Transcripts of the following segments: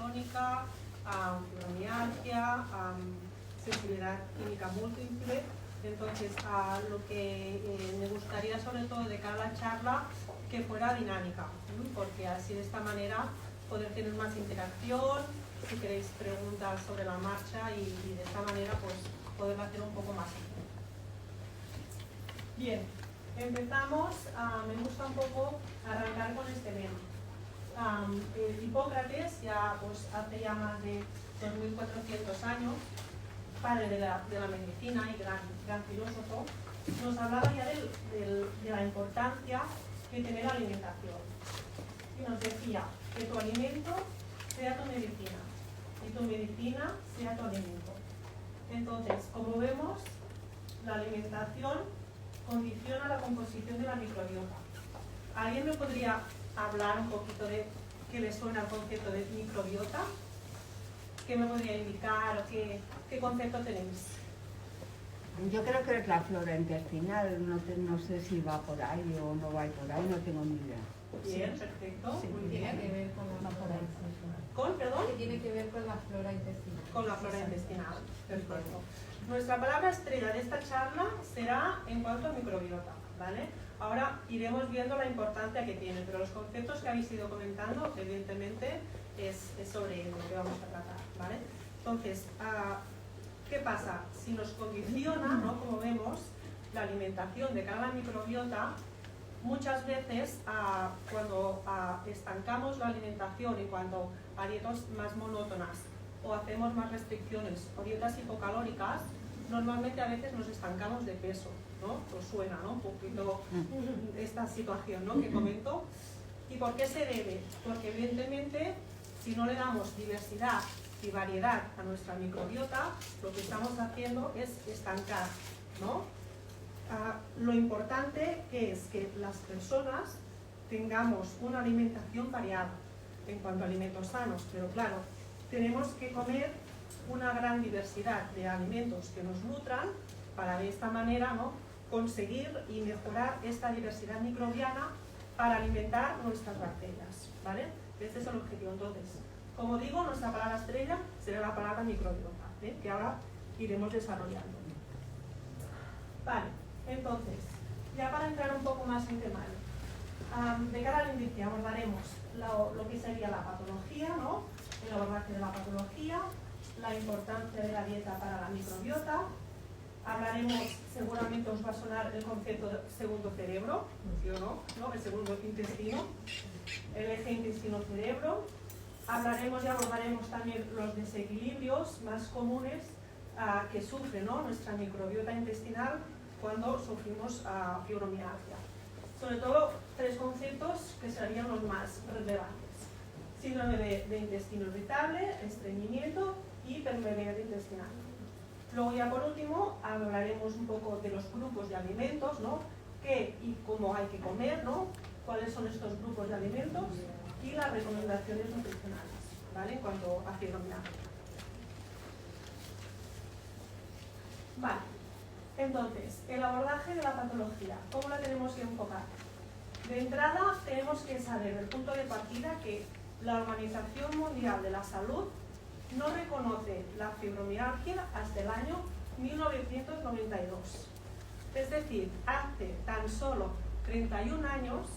crónica, fibromialgia, sensibilidad química múltiple. Entonces, lo que me gustaría sobre todo de cara a la charla que fuera dinámica, porque así de esta manera poder tener más interacción, si queréis preguntas sobre la marcha y de esta manera pues poder hacer un poco más. Bien, empezamos. Me gusta un poco arrancar con este tema. Hipócrates, ya pues hace ya más de 2400 años, padre de la medicina y gran filósofo, nos hablaba ya de la importancia que tiene la alimentación. Y nos decía que tu alimento sea tu medicina y tu medicina sea tu alimento. Entonces, como vemos, la alimentación condiciona la composición de la microbiota. ¿Alguien me podría hablar un poquito de qué le suena el concepto de microbiota? ¿Qué me podría indicar o qué concepto tenéis? Yo creo que es la flora intestinal, no sé si va por ahí o no va por ahí, no tengo ni idea. Bien, perfecto, Sí. muy bien. Tiene que ver con la flora intestinal. ¿Con, perdón? Que tiene que ver con la flora intestinal. Con la flora intestinal, perfecto. Nuestra palabra estrella de esta charla será en cuanto a microbiota, ¿vale? Ahora iremos viendo la importancia que tiene, pero los conceptos que habéis ido comentando, evidentemente, es sobre lo que vamos a tratar, ¿vale? Entonces, ¿qué pasa? Si nos condiciona, ¿no? Como vemos, la alimentación de cada microbiota, muchas veces cuando estancamos la alimentación en cuanto a dietas más monótonas o hacemos más restricciones o dietas hipocalóricas, normalmente a veces nos estancamos de peso, ¿no? Os suena, ¿no? Un poquito esta situación, ¿no? Que comento. ¿Y por qué se debe? Porque evidentemente si no le damos diversidad y variedad a nuestra microbiota, lo que estamos haciendo es estancar, ¿no? Lo importante es que las personas tengamos una alimentación variada en cuanto a alimentos sanos, pero claro, tenemos que comer una gran diversidad de alimentos que nos nutran para de esta manera, ¿no? Conseguir y mejorar esta diversidad microbiana para alimentar nuestras bacterias, ¿vale? Este es el objetivo. Entonces, como digo, nuestra palabra estrella será la palabra microbiota, que ahora iremos desarrollando. Vale, entonces, ya para entrar un poco más en temario, de cara al índice abordaremos lo que sería la patología, ¿no? El abordaje de la patología, la importancia de la dieta para la microbiota. Hablaremos, seguramente os va a sonar el concepto de segundo cerebro, ¿sí o no? ¿No? El segundo intestino, el eje intestino-cerebro. Hablaremos y abordaremos también los desequilibrios más comunes que sufre, ¿no? Nuestra microbiota intestinal cuando sufrimos fibromialgia. Sobre todo, tres conceptos que serían los más relevantes. Síndrome de intestino irritable, estreñimiento y permeabilidad intestinal. Luego ya por último hablaremos un poco de los grupos de alimentos, ¿no? Qué y cómo hay que comer, ¿no? Cuáles son estos grupos de alimentos y las recomendaciones nutricionales, ¿vale? En cuanto a fibromialgia. Vale, entonces, el abordaje de la patología, ¿cómo la tenemos que enfocar? De entrada tenemos que saber del punto de partida que la Organización Mundial de la Salud no reconoce la fibromialgia hasta el año 1992. Es decir, hace tan solo 31 años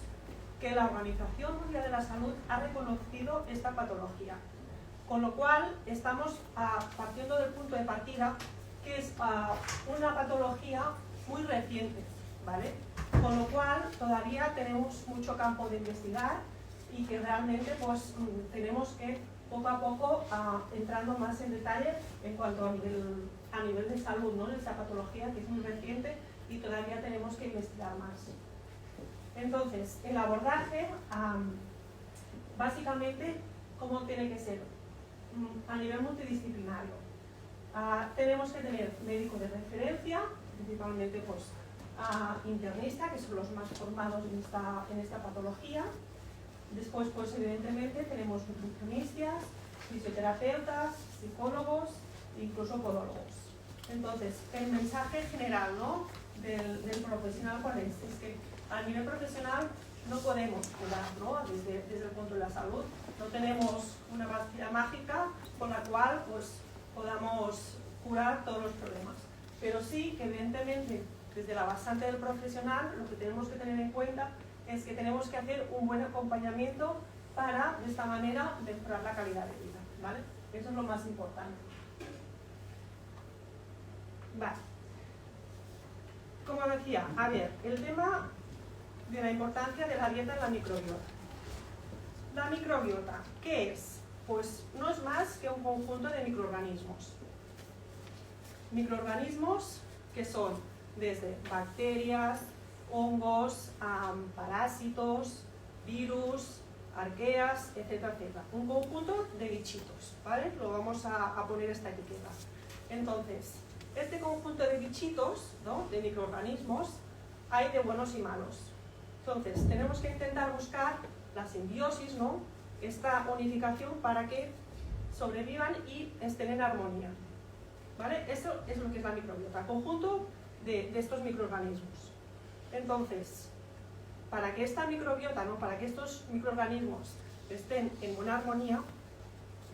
que la Organización Mundial de la Salud ha reconocido esta patología. Con lo cual, estamos partiendo del punto de partida que es una patología muy reciente, ¿vale? Con lo cual, todavía tenemos mucho campo de investigar y que realmente pues, tenemos que poco a poco entrando más en detalle en cuanto a nivel de salud, ¿no? De esta patología que es muy reciente y todavía tenemos que investigar más. Entonces, el abordaje, básicamente, ¿cómo tiene que ser? A nivel multidisciplinario. Tenemos que tener médico de referencia, principalmente pues, internista, que son los más formados en esta patología. Después, pues evidentemente, tenemos nutricionistas, fisioterapeutas, psicólogos e incluso podólogos. Entonces, el mensaje general, ¿no? del profesional, ¿cuál es? Es que a nivel profesional no podemos curar, ¿no? Desde el punto de la salud, No tenemos una pastilla mágica con la cual pues, podamos curar todos los problemas. Pero sí que evidentemente desde la bastante del profesional lo que tenemos que tener en cuenta es que tenemos que hacer un buen acompañamiento para de esta manera mejorar la calidad de vida, ¿vale? Eso es lo más importante. Vale. Como decía, a ver, el tema de la importancia de la dieta en la microbiota. La microbiota, ¿qué es? Pues no es más que un conjunto de microorganismos. Microorganismos que son desde bacterias, hongos, parásitos, virus, arqueas, etcétera, etcétera. Un conjunto de bichitos, ¿vale? Lo vamos a poner esta etiqueta. Entonces, este conjunto de bichitos, ¿no?, de microorganismos, hay de buenos y malos. Entonces, tenemos que intentar buscar la simbiosis, ¿no?, esta unificación para que sobrevivan y estén en armonía, ¿vale? Eso es lo que es la microbiota, conjunto de estos microorganismos. Entonces, para que esta microbiota, ¿no?, para que estos microorganismos estén en buena armonía,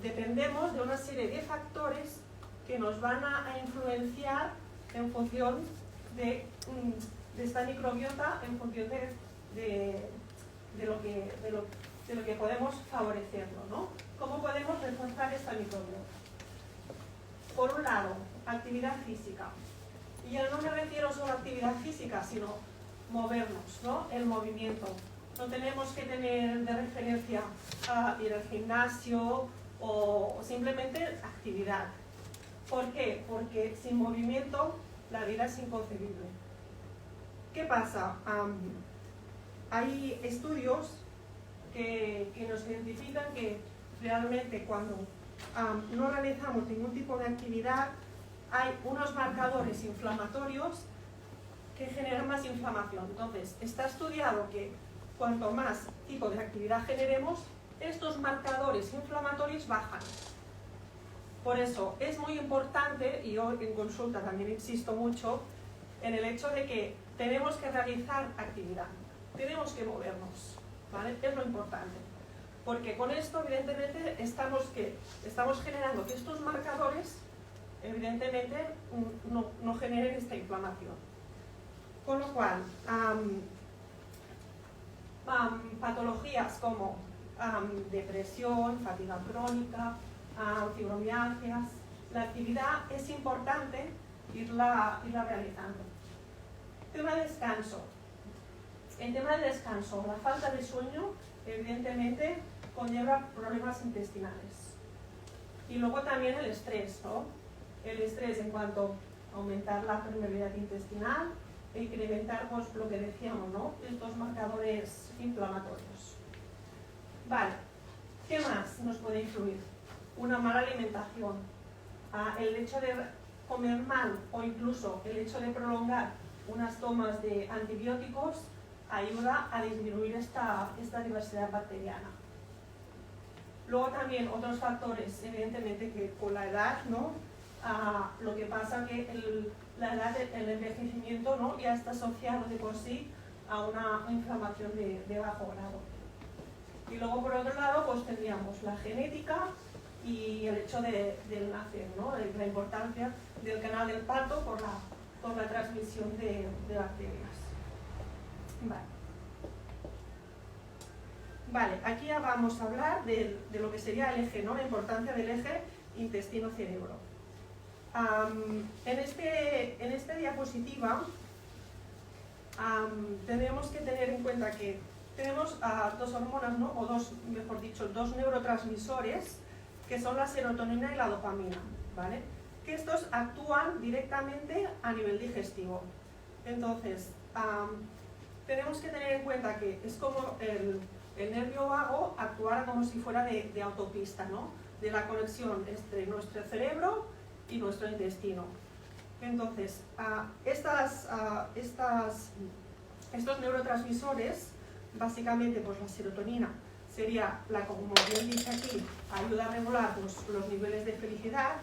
dependemos de una serie de factores que nos van a influenciar en función de esta microbiota, en función de lo que podemos favorecerlo, ¿no? ¿Cómo podemos reforzar esta microbiota? Por un lado, actividad física. Y ya no me refiero solo a actividad física, sino movernos, ¿no? El movimiento. No tenemos que tener de referencia ir al gimnasio o simplemente actividad. ¿Por qué? Porque sin movimiento la vida es inconcebible. ¿Qué pasa? Hay estudios que nos identifican que realmente cuando no realizamos ningún tipo de actividad hay unos marcadores inflamatorios que generan más inflamación. Entonces, está estudiado que cuanto más tipo de actividad generemos, estos marcadores inflamatorios bajan. Por eso es muy importante, y yo en consulta también insisto mucho, en el hecho de que tenemos que realizar actividad, tenemos que movernos, ¿vale? Es lo importante. Porque con esto, evidentemente, estamos generando que estos marcadores, evidentemente, no generen esta inflamación. Con lo cual, patologías como depresión, fatiga crónica, fibromialgias, la actividad es importante irla realizando. Tema de descanso. En tema de descanso, la falta de sueño, evidentemente, conlleva problemas intestinales. Y luego también el estrés, ¿no? El estrés en cuanto a aumentar la permeabilidad intestinal e incrementar, pues, lo que decíamos, ¿no?, estos marcadores inflamatorios. Vale, ¿qué más nos puede influir? Una mala alimentación. El hecho de comer mal o incluso el hecho de prolongar unas tomas de antibióticos ayuda a disminuir esta diversidad bacteriana. Luego también otros factores, evidentemente, que con la edad, ¿no?, lo que pasa que la edad, el envejecimiento, ¿no?, ya está asociado de por sí a una inflamación de bajo grado. Y luego, por otro lado, pues tendríamos la genética y el hecho del nacer, ¿no?, la importancia del canal del parto por la transmisión de bacterias. Vale, aquí ya vamos a hablar de lo que sería el eje, ¿no?, la importancia del eje intestino-cerebro. En esta diapositiva tenemos que tener en cuenta que tenemos dos hormonas, ¿no?, o mejor dicho, dos neurotransmisores, que son la serotonina y la dopamina, ¿vale?, que estos actúan directamente a nivel digestivo. Entonces, tenemos que tener en cuenta que es como el nervio vago actuara como si fuera de autopista, ¿no?, de la conexión entre nuestro cerebro y nuestro intestino. Entonces, estos neurotransmisores, básicamente, pues la serotonina sería como bien dice aquí, ayuda a regular los niveles de felicidad,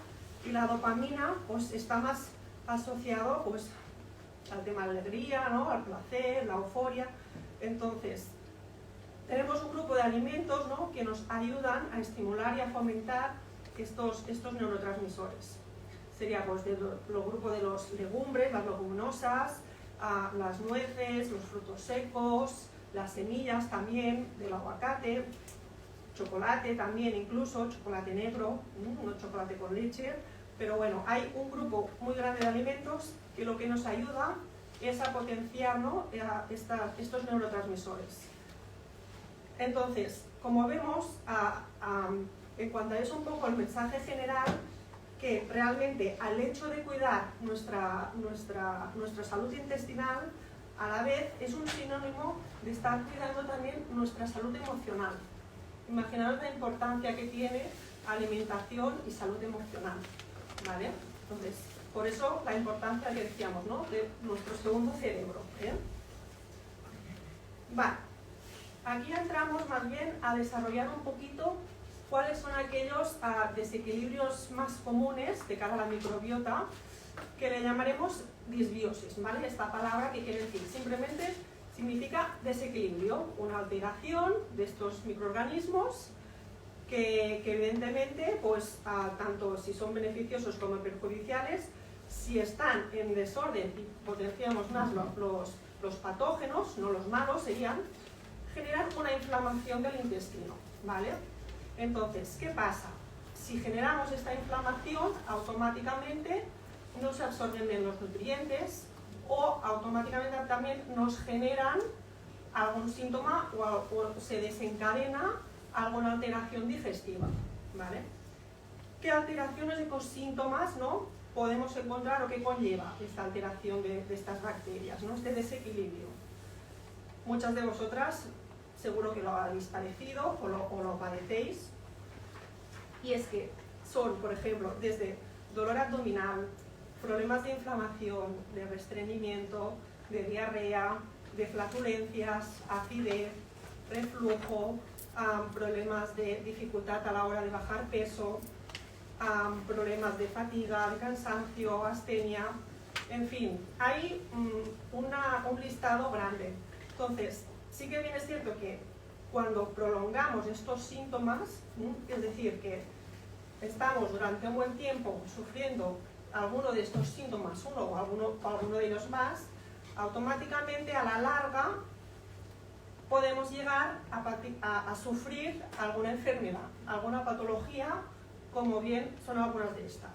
y la dopamina pues está más asociado pues al tema de la alegría, ¿no?, al placer, la euforia. Entonces, tenemos un grupo de alimentos, ¿no?, que nos ayudan a estimular y a fomentar estos neurotransmisores. Sería pues el grupo de los legumbres, las leguminosas, las nueces, los frutos secos, las semillas también, del aguacate, chocolate también, incluso chocolate negro, no chocolate con leche, pero bueno, hay un grupo muy grande de alimentos que lo que nos ayuda es a potenciar, ¿no?, estos neurotransmisores. Entonces, como vemos, en cuanto a eso un poco el mensaje general, que realmente al hecho de cuidar nuestra salud intestinal, a la vez es un sinónimo de estar cuidando también nuestra salud emocional. Imaginaos la importancia que tiene alimentación y salud emocional, ¿vale? Entonces, por eso la importancia que decíamos, ¿no?, de nuestro segundo cerebro, ¿eh? Vale, aquí entramos más bien a desarrollar un poquito cuáles son aquellos desequilibrios más comunes de cara a la microbiota, que le llamaremos disbiosis, ¿vale? Esta palabra, ¿qué quiere decir? Simplemente significa desequilibrio, una alteración de estos microorganismos que evidentemente, pues, tanto si son beneficiosos como perjudiciales, si están en desorden y potenciamos más los patógenos, no los malos serían, generan una inflamación del intestino, ¿vale? Entonces, ¿qué pasa? Si generamos esta inflamación, automáticamente no se absorben bien los nutrientes o automáticamente también nos generan algún síntoma o se desencadena alguna alteración digestiva, ¿vale? ¿Qué alteraciones y qué síntomas, ¿no?, podemos encontrar o qué conlleva esta alteración de estas bacterias, ¿no?, este desequilibrio? Muchas de vosotras seguro que lo habéis padecido o lo padecéis, y es que son, por ejemplo, desde dolor abdominal, problemas de inflamación, de estreñimiento, de diarrea, de flatulencias, acidez, reflujo, problemas de dificultad a la hora de bajar peso, problemas de fatiga, de cansancio, astenia, en fin, hay un listado grande. Entonces, sí que bien es cierto que cuando prolongamos estos síntomas, es decir, que estamos durante un buen tiempo sufriendo alguno de estos síntomas, uno o alguno de ellos más, automáticamente a la larga podemos llegar a sufrir alguna enfermedad, alguna patología, como bien son algunas de estas.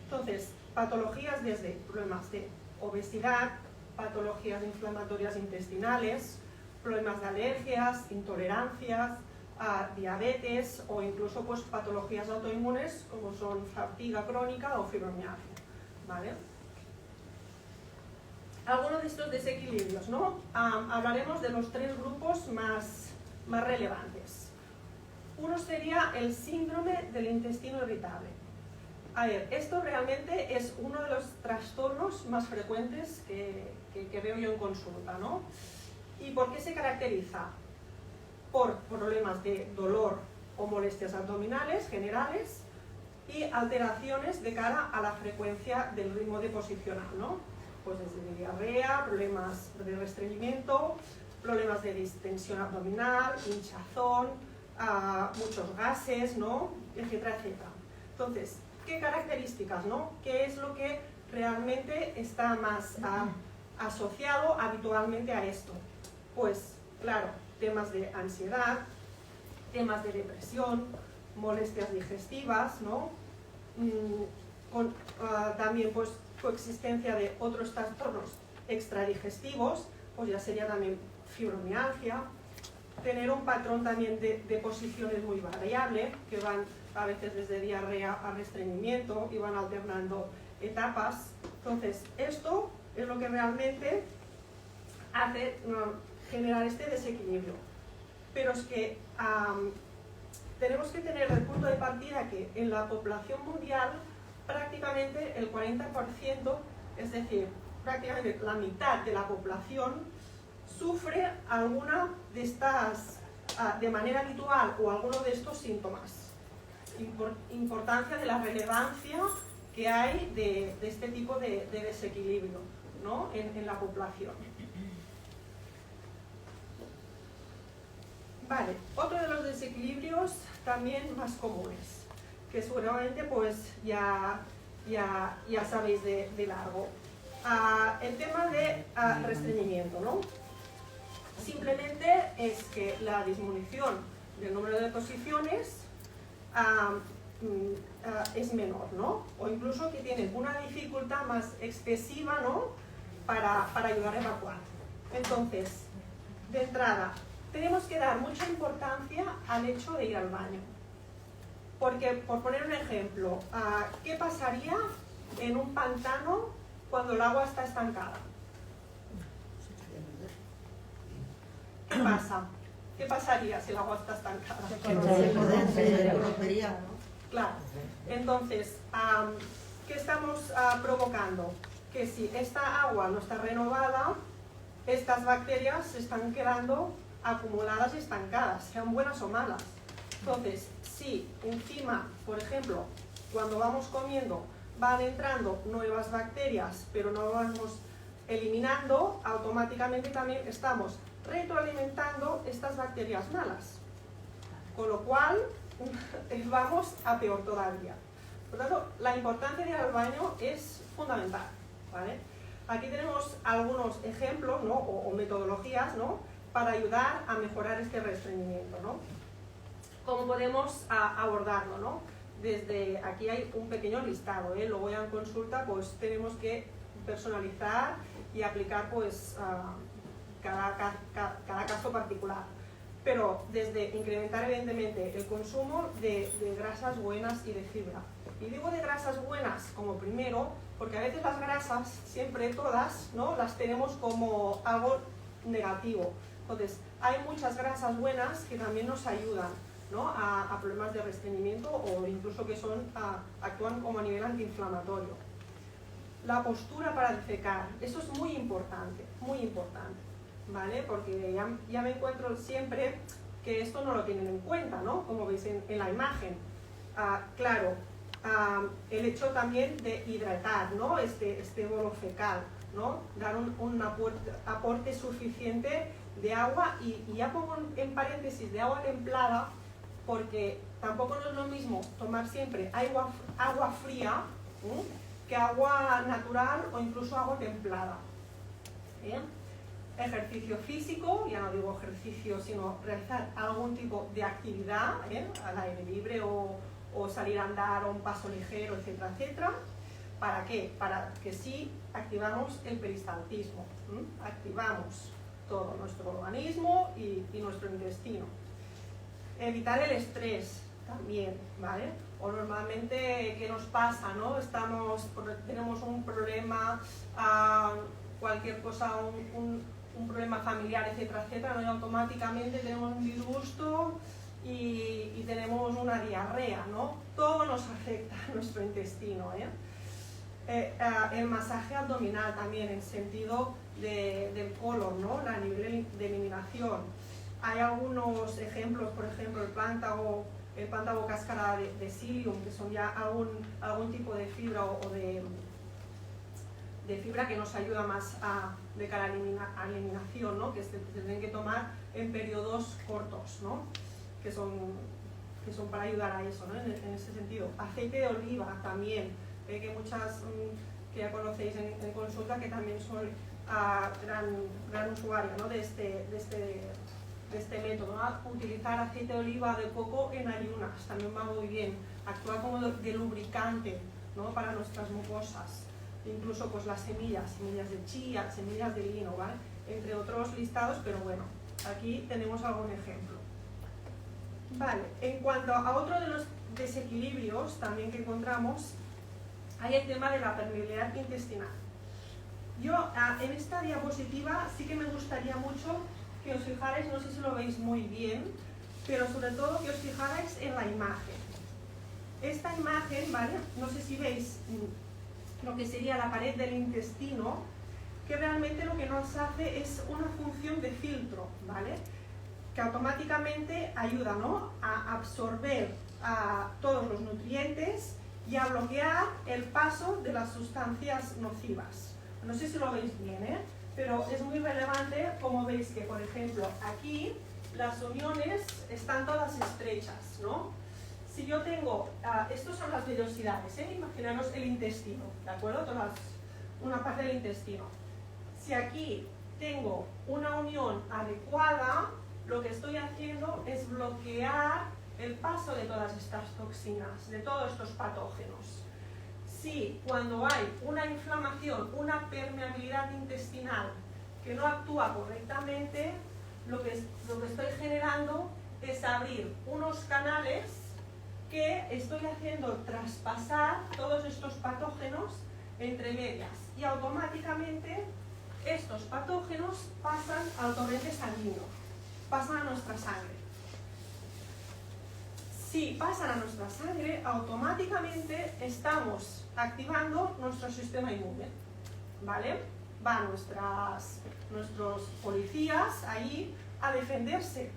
Entonces, patologías desde problemas de obesidad, patologías inflamatorias intestinales, problemas de alergias, intolerancias, diabetes o incluso pues, patologías autoinmunes como son fatiga crónica o fibromialgia, ¿vale? Algunos de estos desequilibrios, ¿no? Hablaremos de los tres grupos más relevantes. Uno sería el síndrome del intestino irritable. A ver, esto realmente es uno de los trastornos más frecuentes que veo yo en consulta, ¿no? ¿Y por qué se caracteriza? Por problemas de dolor o molestias abdominales generales y alteraciones de cara a la frecuencia del ritmo deposicional, ¿no? Pues desde diarrea, problemas de estreñimiento, problemas de distensión abdominal, hinchazón, muchos gases, ¿no?, etcétera, etcétera. Entonces, ¿qué características, no? ¿Qué es lo que realmente está más asociado habitualmente a esto? Pues, claro, temas de ansiedad, temas de depresión, molestias digestivas, ¿no? También, pues, coexistencia de otros trastornos extradigestivos, pues ya sería también fibromialgia, tener un patrón también de deposiciones muy variable, que van a veces desde diarrea a estreñimiento y van alternando etapas. Entonces, esto es lo que realmente hace generar este desequilibrio. Pero es que tenemos que tener el punto de partida que en la población mundial prácticamente el 40%, es decir, prácticamente la mitad de la población sufre alguna de estas, de manera habitual o alguno de estos síntomas. Importancia de la relevancia que hay de este tipo de desequilibrio, ¿no?, en la población. Vale, otro de los desequilibrios también más comunes, que seguramente pues ya sabéis de largo. El tema de restreñimiento, ¿no? Simplemente es que la disminución del número de posiciones es menor, ¿no? O incluso que tienen una dificultad más excesiva, ¿no? Para ayudar a evacuar. Entonces, de entrada, tenemos que dar mucha importancia al hecho de ir al baño. Porque, por poner un ejemplo, ¿qué pasaría en un pantano cuando el agua está estancada? ¿Qué pasa? ¿Qué pasaría si el agua está estancada? Se rompería. Claro. Entonces, ¿qué estamos provocando? Que si esta agua no está renovada, estas bacterias se están quedando acumuladas y estancadas, sean buenas o malas. Entonces, si encima, por ejemplo, cuando vamos comiendo van entrando nuevas bacterias, pero no vamos eliminando, automáticamente también estamos retroalimentando estas bacterias malas. Con lo cual, vamos a peor todavía. Por lo tanto, la importancia de ir al baño es fundamental, ¿vale? Aquí tenemos algunos ejemplos, ¿no? o metodologías, ¿no? Para ayudar a mejorar este restreñimiento, ¿no? ¿Cómo podemos abordarlo, ¿no? Desde aquí hay un pequeño listado, ¿eh? Luego ya en consulta pues tenemos que personalizar y aplicar pues cada caso particular. Pero desde incrementar evidentemente el consumo de grasas buenas y de fibra. Y digo de grasas buenas como primero, porque a veces las grasas, siempre todas, ¿no? Las tenemos como algo negativo. Entonces, hay muchas grasas buenas que también nos ayudan, ¿no? a problemas de restreñimiento o incluso que actúan como a nivel antiinflamatorio. La postura para defecar, eso es muy importante, ¿vale? Porque ya me encuentro siempre que esto no lo tienen en cuenta, ¿no? Como veis en la imagen. Claro, el hecho también de hidratar, ¿no? Este bolo fecal, ¿no? Dar un aporte suficiente de agua y ya pongo en paréntesis de agua templada porque tampoco no es lo mismo tomar siempre agua fría que agua natural o incluso agua templada. Ejercicio físico, ya no digo ejercicio, sino realizar algún tipo de actividad al aire libre o salir a andar o un paso ligero, etcétera, etcétera. ¿Para qué? Para que sí activamos el peristaltismo, activamos todo nuestro organismo y nuestro intestino. Evitar el estrés también, ¿vale? O normalmente, ¿qué nos pasa, no? Tenemos un problema, cualquier cosa, un problema familiar, etcétera, etcétera, ¿no? Y automáticamente tenemos un disgusto y tenemos una diarrea, ¿no? Todo nos afecta a nuestro intestino, el masaje abdominal también en sentido del colon, ¿no? A nivel de eliminación. Hay algunos ejemplos, por ejemplo el plántago cáscara de psyllium, que son ya algún tipo de fibra o de fibra que nos ayuda más de cara a la eliminación, ¿no? Que se tienen que tomar en periodos cortos, ¿no? que son para ayudar a eso, ¿no? En ese sentido. Aceite de oliva también, que muchas que ya conocéis en consulta, que también son gran usuario, ¿no? de este método, ¿no? Utilizar aceite de oliva de coco en ayunas también va muy bien, actúa como de lubricante, ¿no? Para nuestras mucosas, incluso pues las semillas de chía, semillas de lino, ¿vale? Entre otros listados, pero bueno, aquí tenemos algún ejemplo. Vale, en cuanto a otro de los desequilibrios también que encontramos, hay el tema de la permeabilidad intestinal. Yo en esta diapositiva sí que me gustaría mucho que os fijarais, no sé si lo veis muy bien, pero sobre todo que os fijarais en la imagen. Esta imagen, ¿vale? No sé si veis lo que sería la pared del intestino, que realmente lo que nos hace es una función de filtro, ¿vale? Que automáticamente ayuda, ¿no? A absorber todos los nutrientes y a bloquear el paso de las sustancias nocivas. No sé si lo veis bien, pero es muy relevante como veis que, por ejemplo, aquí las uniones están todas estrechas, ¿no? Si yo tengo, estos son las vellosidades, imaginaros el intestino, ¿de acuerdo? Una parte del intestino. Si aquí tengo una unión adecuada, lo que estoy haciendo es bloquear el paso de todas estas toxinas, de todos estos patógenos. Si cuando hay una inflamación, una permeabilidad intestinal que no actúa correctamente, lo que estoy generando es abrir unos canales que estoy haciendo traspasar todos estos patógenos entre medias y automáticamente estos patógenos pasan al torrente sanguíneo, pasan a nuestra sangre. Si pasan a nuestra sangre, automáticamente estamos activando nuestro sistema inmune, ¿vale? Van nuestros policías ahí a defenderse,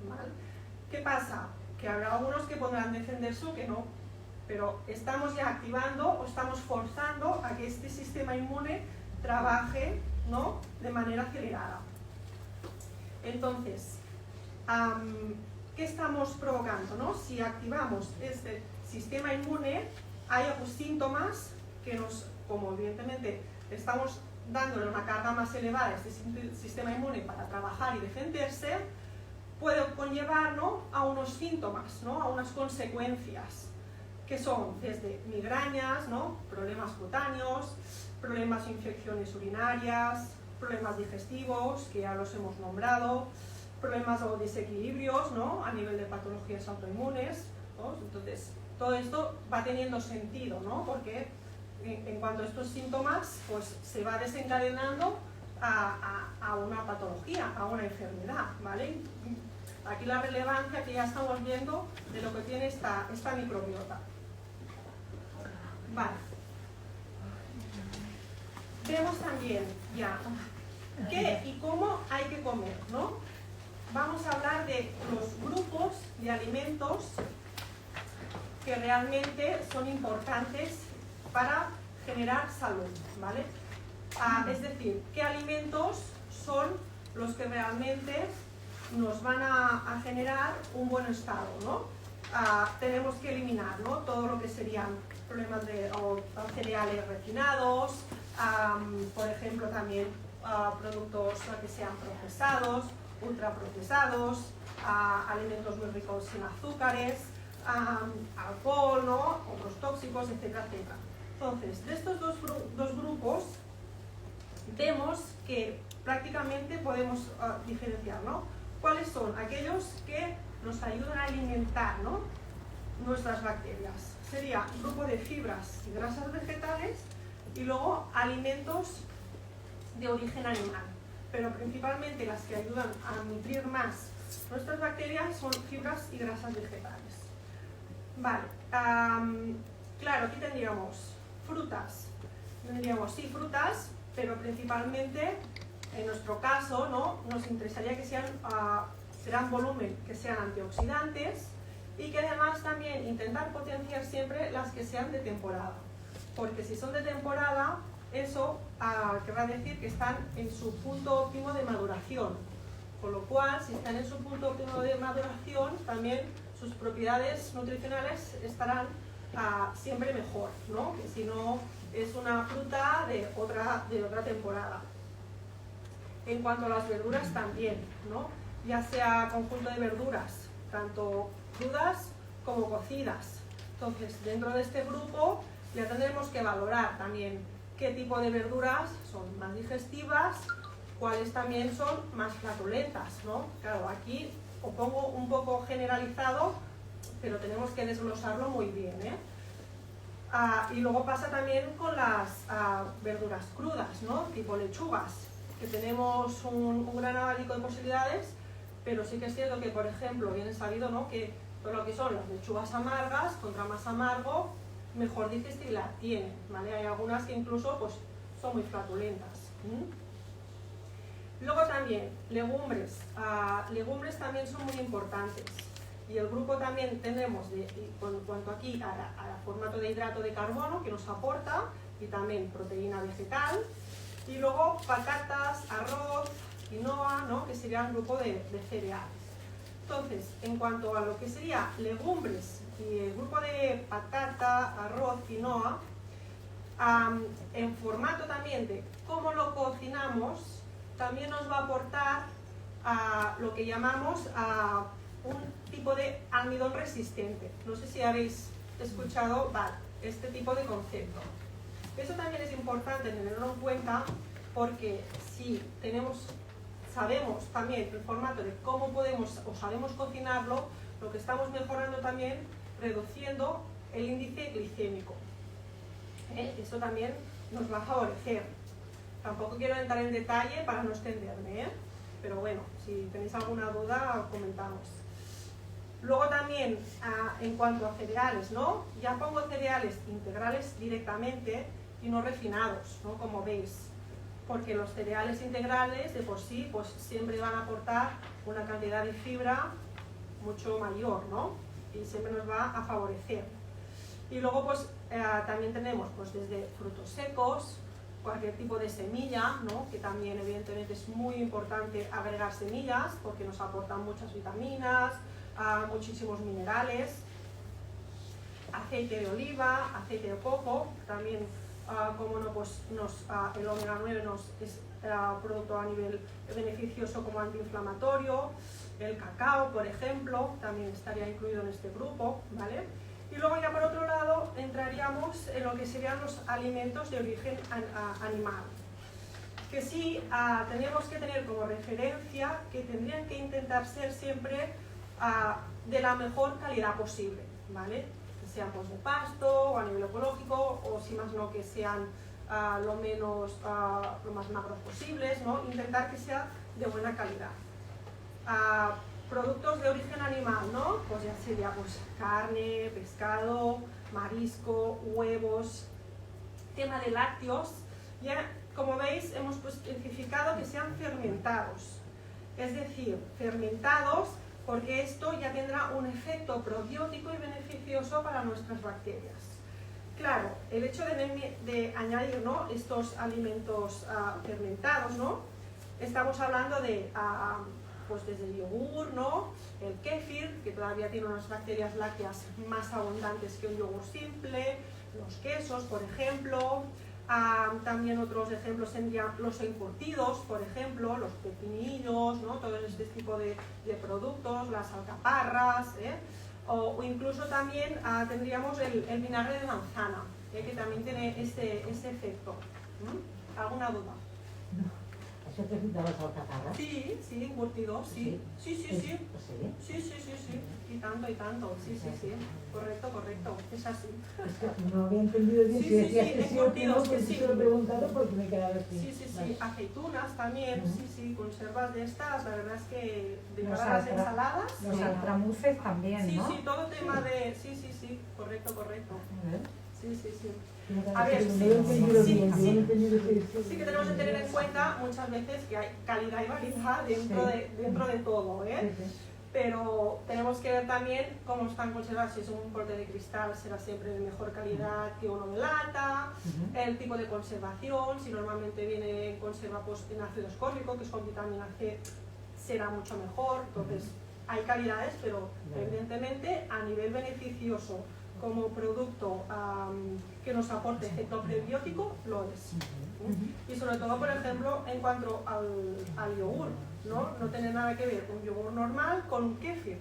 ¿vale? ¿Qué pasa? Que habrá algunos que podrán defenderse o que no, pero estamos ya activando o estamos forzando a que este sistema inmune trabaje, ¿no?, de manera acelerada. Entonces, ¿qué estamos provocando, no? Si activamos este sistema inmune, hay síntomas que como evidentemente estamos dándole una carga más elevada a este sistema inmune para trabajar y defenderse, puede conllevar, ¿no?, a unos síntomas, ¿no?, a unas consecuencias, que son desde migrañas, ¿no?, problemas cutáneos, problemas de infecciones urinarias, problemas digestivos, que ya los hemos nombrado, problemas o desequilibrios, ¿no?, a nivel de patologías autoinmunes, ¿no? Entonces, todo esto va teniendo sentido, ¿no?, porque en cuanto a estos síntomas, pues se va desencadenando a una patología, a una enfermedad, ¿vale? Aquí la relevancia que ya estamos viendo de lo que tiene esta microbiota. Vale. Vemos también ya qué y cómo hay que comer, ¿no? Vamos a hablar de los grupos de alimentos que realmente son importantes para generar salud, ¿vale? Es decir, qué alimentos son los que realmente nos van a generar un buen estado, ¿no? Tenemos que eliminar, ¿no?, todo lo que serían problemas de cereales refinados, por ejemplo también productos que sean procesados, ultraprocesados, alimentos muy ricos en azúcares, alcohol, ¿no?, otros tóxicos, etcétera, etcétera. Entonces, de estos dos grupos vemos que prácticamente podemos diferenciar, ¿no?, cuáles son aquellos que nos ayudan a alimentar, ¿no?, nuestras bacterias. Sería un grupo de fibras y grasas vegetales y luego alimentos de origen animal. Pero principalmente las que ayudan a nutrir más nuestras bacterias son fibras y grasas vegetales. Vale, claro, aquí tendríamos frutas. Tendríamos, sí, frutas, pero principalmente, en nuestro caso, ¿no?, nos interesaría que serán volumen, que sean antioxidantes y que además también intentar potenciar siempre las que sean de temporada. Porque si son de temporada, eso querrá decir que están en su punto óptimo de maduración. Con lo cual, si están en su punto óptimo de maduración, también sus propiedades nutricionales estarán siempre mejor, ¿no?, que si no es una fruta de otra temporada. En cuanto a las verduras también, ¿no?, ya sea conjunto de verduras, tanto crudas como cocidas. Entonces, dentro de este grupo ya tendremos que valorar también qué tipo de verduras son más digestivas, cuáles también son más flatulentas, ¿no? Claro, aquí os pongo un poco generalizado, pero tenemos que desglosarlo muy bien, ¿eh? Y luego pasa también con las verduras crudas, ¿no?, tipo lechugas, que tenemos un gran abanico de posibilidades, pero sí que es cierto que, por ejemplo, bien es sabido, ¿no?, que todo lo que son las lechugas amargas, contra más amargo, mejor digestibilidad tienen, ¿vale? Hay algunas que incluso pues, son muy flatulentas. Luego también, legumbres. Legumbres también son muy importantes. Y el grupo también tenemos, en cuanto aquí, a formato de hidrato de carbono, que nos aporta, y también proteína vegetal. Y luego patatas, arroz, quinoa, ¿no?, que sería un grupo de cereales. Entonces, en cuanto a lo que sería legumbres y el grupo de patata, arroz, quinoa, en formato también de cómo lo cocinamos, también nos va a aportar lo que llamamos un tipo de almidón resistente. No sé si habéis escuchado este tipo de concepto. Eso también es importante tenerlo en cuenta porque si sabemos también el formato de cómo podemos o sabemos cocinarlo, lo que estamos mejorando también reduciendo el índice glicémico. Eso también nos va a favorecer. Tampoco quiero entrar en detalle para no extenderme, pero bueno, si tenéis alguna duda, comentamos. Luego también, en cuanto a cereales, ¿no? Ya pongo cereales integrales directamente y no refinados, ¿no? Como veis, porque los cereales integrales de por sí, pues siempre van a aportar una cantidad de fibra mucho mayor, ¿no? Y siempre nos va a favorecer. Y luego, pues, también tenemos, pues, desde frutos secos, cualquier tipo de semilla, ¿no? Que también, evidentemente, es muy importante agregar semillas porque nos aportan muchas vitaminas, muchísimos minerales, aceite de oliva, aceite de coco, también, como no, pues el omega 9 es producto a nivel beneficioso como antiinflamatorio, el cacao, por ejemplo, también estaría incluido en este grupo, ¿vale? Y luego ya por otro lado entraríamos en lo que serían los alimentos de origen animal, que sí tenemos que tener como referencia que tendrían que intentar ser siempre de la mejor calidad posible, ¿vale? Que sean pues, de pasto o a nivel ecológico, o si más no que sean lo más magros posibles, ¿no? Intentar que sea de buena calidad. Productos de origen animal, ¿no? Pues ya sería pues, carne, pescado, marisco, huevos. Tema de lácteos, ya como veis hemos especificado que sean fermentados, es decir, fermentados porque esto ya tendrá un efecto probiótico y beneficioso para nuestras bacterias. Claro, el hecho de añadir, ¿no? estos alimentos fermentados, ¿no? Estamos hablando de pues desde el yogur, ¿no? El kéfir, que todavía tiene unas bacterias lácteas más abundantes que un yogur simple, los quesos, por ejemplo. También otros ejemplos serían los encurtidos, por ejemplo, los pepinillos, ¿no? Todo este tipo de productos, las alcaparras, o incluso también tendríamos el vinagre de manzana, que también tiene este efecto. ¿Alguna duda? ¿Eso te quita las alcaparras? Sí, encurtidos, sí. Sí. Y tanto, sí. Correcto, es así. Es que no había entendido bien si decías que sí o que no, porque se lo he preguntado porque me quedaba así. Sí, aceitunas también, sí, conservas de estas, la verdad es que de para las ensaladas. Los altramuces también, ¿no? Sí, todo tema de... Sí, correcto. Sí. A ver, sí que tenemos que tener en cuenta muchas veces que hay calidad y variedad dentro de todo, pero tenemos que ver también cómo están conservados. Si es un bote de cristal será siempre de mejor calidad que uno de lata, el tipo de conservación, si normalmente viene en conserva pues, en ácido ascórbico, que es con vitamina C, será mucho mejor. Entonces hay calidades, pero evidentemente a nivel beneficioso como producto que nos aporte efecto prebiótico, lo es. Y sobre todo, por ejemplo, en cuanto al yogur, no tiene nada que ver un yogur normal con un kéfir.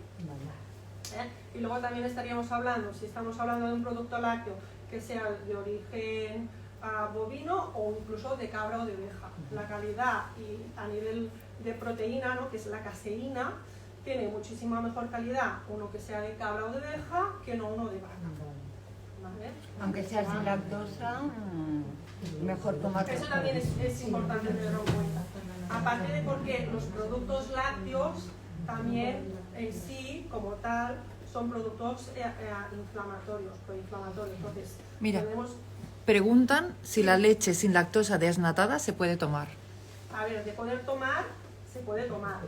Y luego también estaríamos hablando, si estamos hablando de un producto lácteo que sea de origen bovino o incluso de cabra o de oveja. La calidad y a nivel de proteína, ¿no? que es la caseína, tiene muchísima mejor calidad uno que sea de cabra o de oveja que no uno de vaca. ¿Vale? Aunque sea sin lactosa, mejor tomar. Eso también es importante tenerlo en cuenta. Aparte de porque los productos lácteos también en sí, como tal, son productos inflamatorios, proinflamatorios. Entonces, mira, preguntan si la leche sin lactosa desnatada se puede tomar. A ver, de poder tomar, se puede tomar.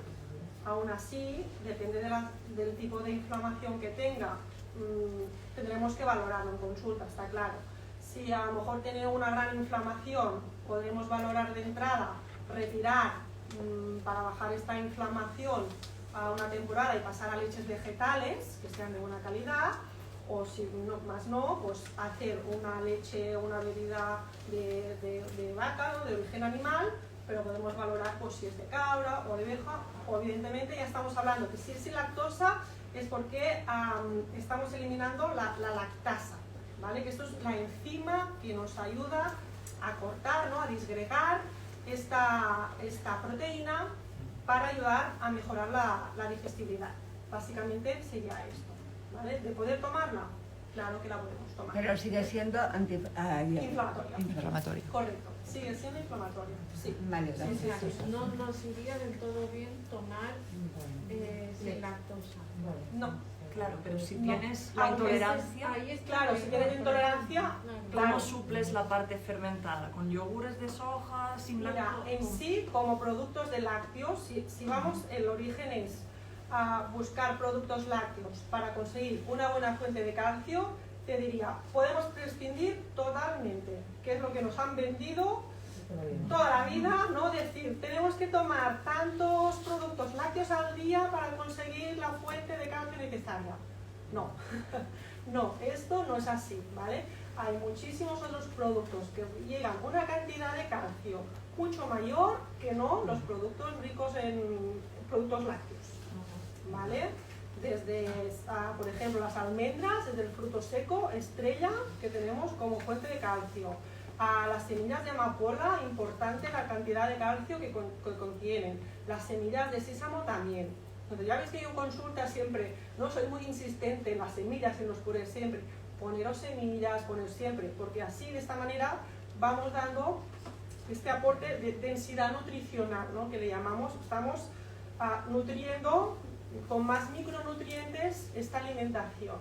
Aún así, depende del tipo de inflamación que tenga, tendremos que valorarlo en consulta, está claro. Si a lo mejor tiene una gran inflamación, podremos valorar de entrada, retirar para bajar esta inflamación a una temporada y pasar a leches vegetales que sean de buena calidad, o si no, más no, pues hacer una leche o una bebida de vaca, ¿no? De origen animal, pero podemos valorar pues, si es de cabra o de oveja, o evidentemente ya estamos hablando que si es sin lactosa es porque estamos eliminando la lactasa, ¿vale? Que esto es la enzima que nos ayuda a cortar, ¿no? A disgregar esta proteína para ayudar a mejorar la digestibilidad. Básicamente sería esto, ¿vale? ¿De poder tomarla? Claro que la podemos tomar. Pero sigue siendo inflamatoria. Inflamatoria. Correcto, sigue siendo inflamatoria, sí. Vale, Sí, sí, sí. No nos iría del todo bien tomar sin lactosa. No. Claro, pero si No. tienes la Aunque intolerancia, Ahí está Claro, el si error, tienes intolerancia, ¿cómo claro. suples la parte fermentada? ¿Con yogures de soja, sin Mira, lactosa? en sí, como productos de lácteos, si vamos, el origen es a buscar productos lácteos para conseguir una buena fuente de calcio, te diría, podemos prescindir totalmente, que es lo que nos han vendido toda la vida, ¿no? Decir, tenemos que tomar tantos productos lácteos al día para conseguir la fuente de calcio necesaria. No, no, esto no es así, ¿vale? Hay muchísimos otros productos que llegan a una cantidad de calcio mucho mayor que no los productos ricos en productos lácteos, ¿vale? Desde, por ejemplo, las almendras, desde el fruto seco, estrella, que tenemos como fuente de calcio, a las semillas de amapola, importante la cantidad de calcio que contienen, las semillas de sésamo también. Entonces ya veis que yo en consulta siempre, no soy muy insistente en las semillas, en los purés siempre, poneros semillas, poner siempre, porque así de esta manera vamos dando este aporte de densidad nutricional, ¿no? Que le llamamos, estamos nutriendo con más micronutrientes esta alimentación,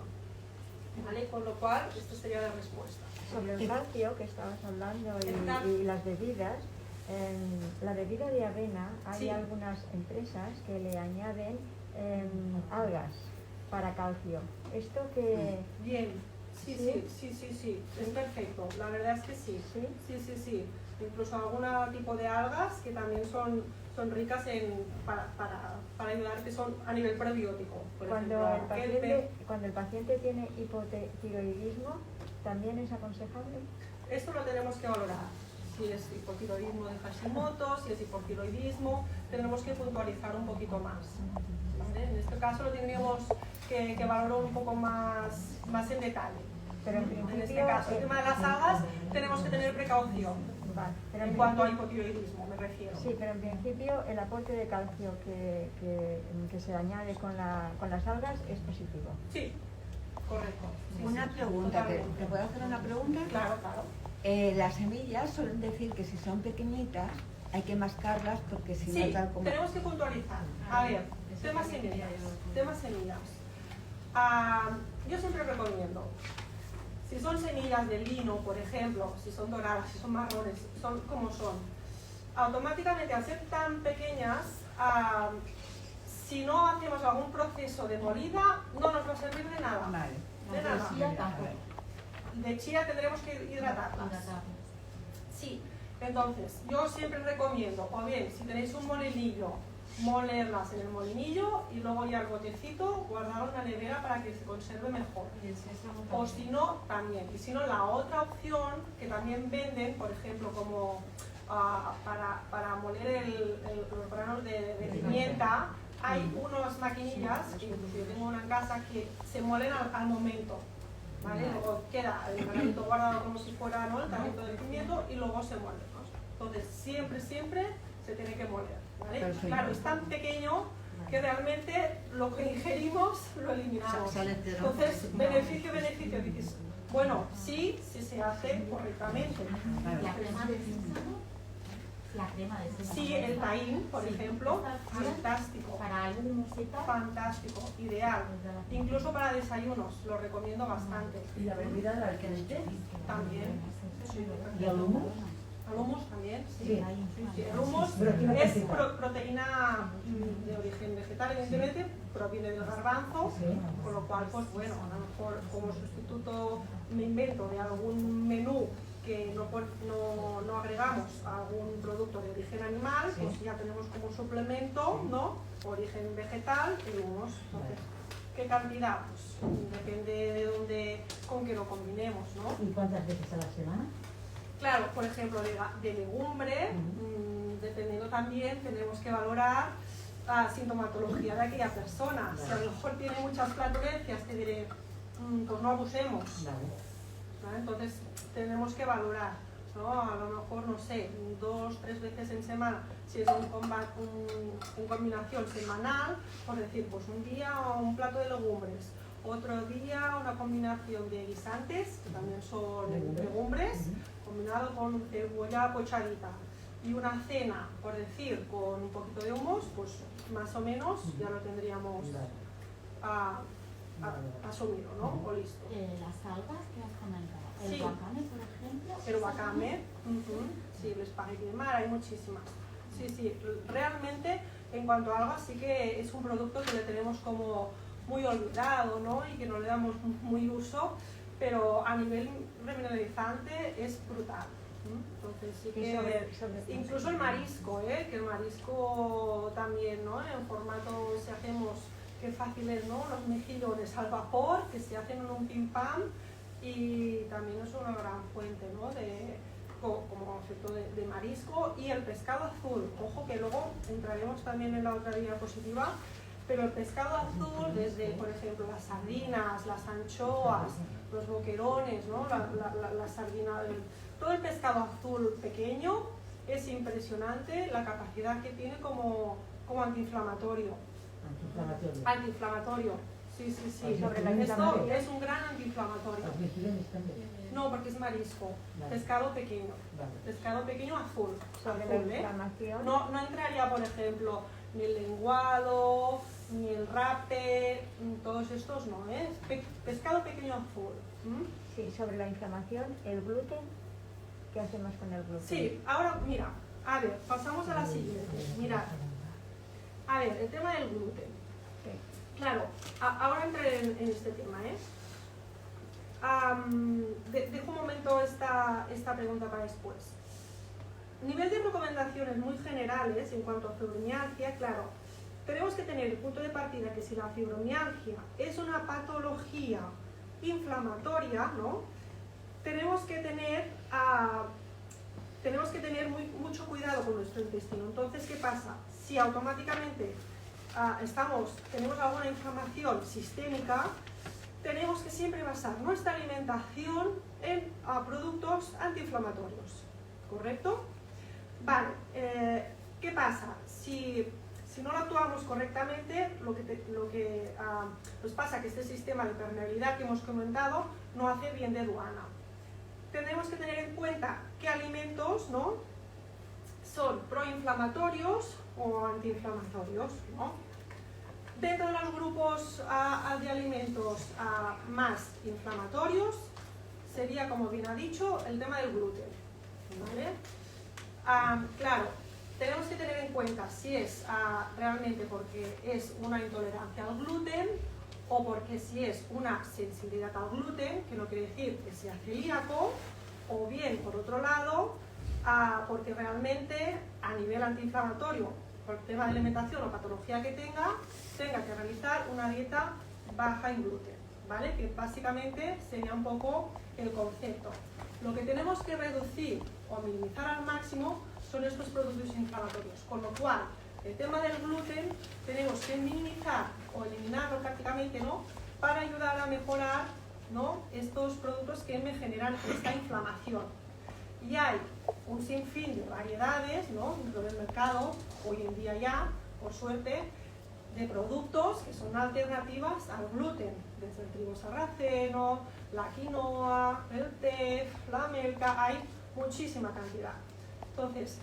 ¿vale? Con lo cual, esta sería la respuesta. Sobre el calcio que estabas hablando y las bebidas, en la bebida de avena hay Sí. algunas empresas que le añaden algas para calcio. Esto que... Bien, sí, es perfecto, la verdad es que sí. ¿Sí? Sí. Incluso algún tipo de algas que también son ricas para ayudar, que son a nivel probiótico. Por Cuando ejemplo, cuando el paciente tiene hipotiroidismo, ¿también es aconsejable? esto lo tenemos que valorar. Si es hipotiroidismo de Hashimoto, si es hipotiroidismo, tenemos que puntualizar un poquito más, ¿vale? En este caso lo tendríamos que valorar un poco más en detalle. Pero en principio... En este caso, el tema de las algas, tenemos que tener precaución. Vale, pero En cuanto a hipotiroidismo, me refiero. Sí, pero en principio el aporte de calcio que se añade con las algas es positivo. Sí, correcto. Sí, Una sí, pregunta, totalmente. ¿te puedo hacer una pregunta? Claro. Las semillas suelen decir que si son pequeñitas hay que mascarlas porque si no Sí, tal como... tenemos que puntualizar. A ver, temas semillas. Yo siempre recomiendo, si son semillas de lino, por ejemplo, si son doradas, si son marrones, son como son, automáticamente al ser tan pequeñas, si no hacemos algún proceso de molida, no nos va a servir de nada. Vale. De nada. Vale. De chía tendremos que hidratarlas. Sí, entonces yo siempre recomiendo, o bien si tenéis un molinillo, molerlas en el molinillo y luego ya el botecito guardarlo en la nevera para que se conserve mejor. O si no, también. Y si no, la otra opción que también venden, por ejemplo, como para moler los granos de pimienta, hay unas maquinillas, que incluso yo tengo una en casa, que se molen al momento. ¿Vale? Luego queda el granito guardado como si fuera, ¿no?, el granito del pimiento y luego se muele, ¿no? Entonces siempre se tiene que moler, ¿vale? Perfecto. Claro, es tan pequeño que realmente lo que ingerimos lo eliminamos. Entonces, beneficio, dices, bueno, sí, se hace correctamente. La crema de sésamo. La crema de sésamo. Sí, el taín, por ejemplo, fantástico. Para algo de museta. Fantástico, ideal. Incluso para desayunos, lo recomiendo bastante. ¿Y la bebida del alquenete? También. Sí, ¿Y el humo? ¿Al hummus también? Sí. Sí, el hummus Proteína es vegetal. proteína de origen vegetal, evidentemente, proviene del garbanzo, con lo cual, pues bueno, a lo mejor como sustituto me invento de algún menú que no agregamos algún producto de origen animal, pues ya tenemos como suplemento, ¿no? Origen vegetal y humos. Entonces, ¿qué cantidad? Pues depende de dónde, con que lo combinemos, ¿no? ¿Y cuántas veces a la semana? Claro, por ejemplo, de legumbre, dependiendo también, tenemos que valorar la sintomatología de aquella persona. Si a lo mejor tiene muchas flatulencias, te diré, pues no abusemos. ¿Vale? Entonces, tenemos que valorar, ¿no? A lo mejor, no sé, 2 o 3 veces en semana, si es en combinación semanal, por decir, pues un día un plato de legumbres, otro día una combinación de guisantes, que también son legumbres, combinado con cebolla pochadita, y una cena, por decir, con un poquito de humos, pues más o menos ya lo tendríamos asumido, ¿no? O listo. Las algas que has comentado, el Sí. wakame, por ejemplo. El wakame, sí, el espagueti de mar, hay muchísimas. Sí, sí, realmente en cuanto a algas sí que es un producto que le tenemos como muy olvidado, ¿no? Y que no le damos muy uso, pero a nivel remineralizante es brutal. Entonces sí que incluso el marisco, que el marisco también, ¿no? En formato, si hacemos, qué fácil es, ¿no? Los mejillones al vapor que se hacen en un pim pam, y también es una gran fuente, ¿no? Como concepto de marisco. Y el pescado azul, ojo que luego entraremos también en la otra diapositiva, pero el pescado azul, desde por ejemplo las sardinas, las anchoas, los boquerones, ¿no? La sardina, todo el pescado azul pequeño, es impresionante la capacidad que tiene como antiinflamatorio. Antiinflamatorio. Sí. Esto es un gran antiinflamatorio. No, porque es marisco. Pescado pequeño. Pescado pequeño azul. Sobre la inflamación. No entraría, por ejemplo, ni el lenguado, ni el rape, todos estos no, ¿eh? Pescado pequeño azul. Sí, sobre la inflamación, el gluten, ¿qué hacemos con el gluten? Sí, ahora mira, a ver, pasamos a la siguiente. Mirad. A ver, el tema del gluten. Claro, ahora entraré en este tema, ¿eh? Dejo un momento esta pregunta para después. Nivel de recomendaciones muy generales en cuanto a fibromialgia, claro, tenemos que tener el punto de partida que si la fibromialgia es una patología inflamatoria, ¿no? Tenemos que tener mucho cuidado con nuestro intestino. Entonces, ¿qué pasa? Si automáticamente tenemos alguna inflamación sistémica, tenemos que siempre basar nuestra alimentación en productos antiinflamatorios, ¿correcto? Vale, ¿qué pasa? Si no lo actuamos correctamente, lo que nos pasa que este sistema de permeabilidad que hemos comentado no hace bien de aduana. Tenemos que tener en cuenta qué alimentos, ¿no?, son proinflamatorios o antiinflamatorios, ¿no? Dentro de los grupos de alimentos más inflamatorios sería, como bien ha dicho, el tema del gluten, ¿vale? Claro, tenemos que tener en cuenta si es realmente porque es una intolerancia al gluten o porque si es una sensibilidad al gluten, que no quiere decir que sea celíaco, o bien, por otro lado, porque realmente a nivel antiinflamatorio, por el tema de alimentación o patología que tenga que realizar una dieta baja en gluten, ¿vale? Que básicamente sería un poco el concepto. Lo que tenemos que reducir o minimizar al máximo son estos productos inflamatorios, con lo cual el tema del gluten tenemos que minimizar o eliminarlo prácticamente, ¿no?, para ayudar a mejorar, ¿no?, estos productos que me generan esta inflamación. Y hay un sinfín de variedades, ¿no?, dentro del mercado, hoy en día ya, por suerte, de productos que son alternativas al gluten, desde el trigo sarraceno, la quinoa, el teff, la melca, hay muchísima cantidad. Entonces,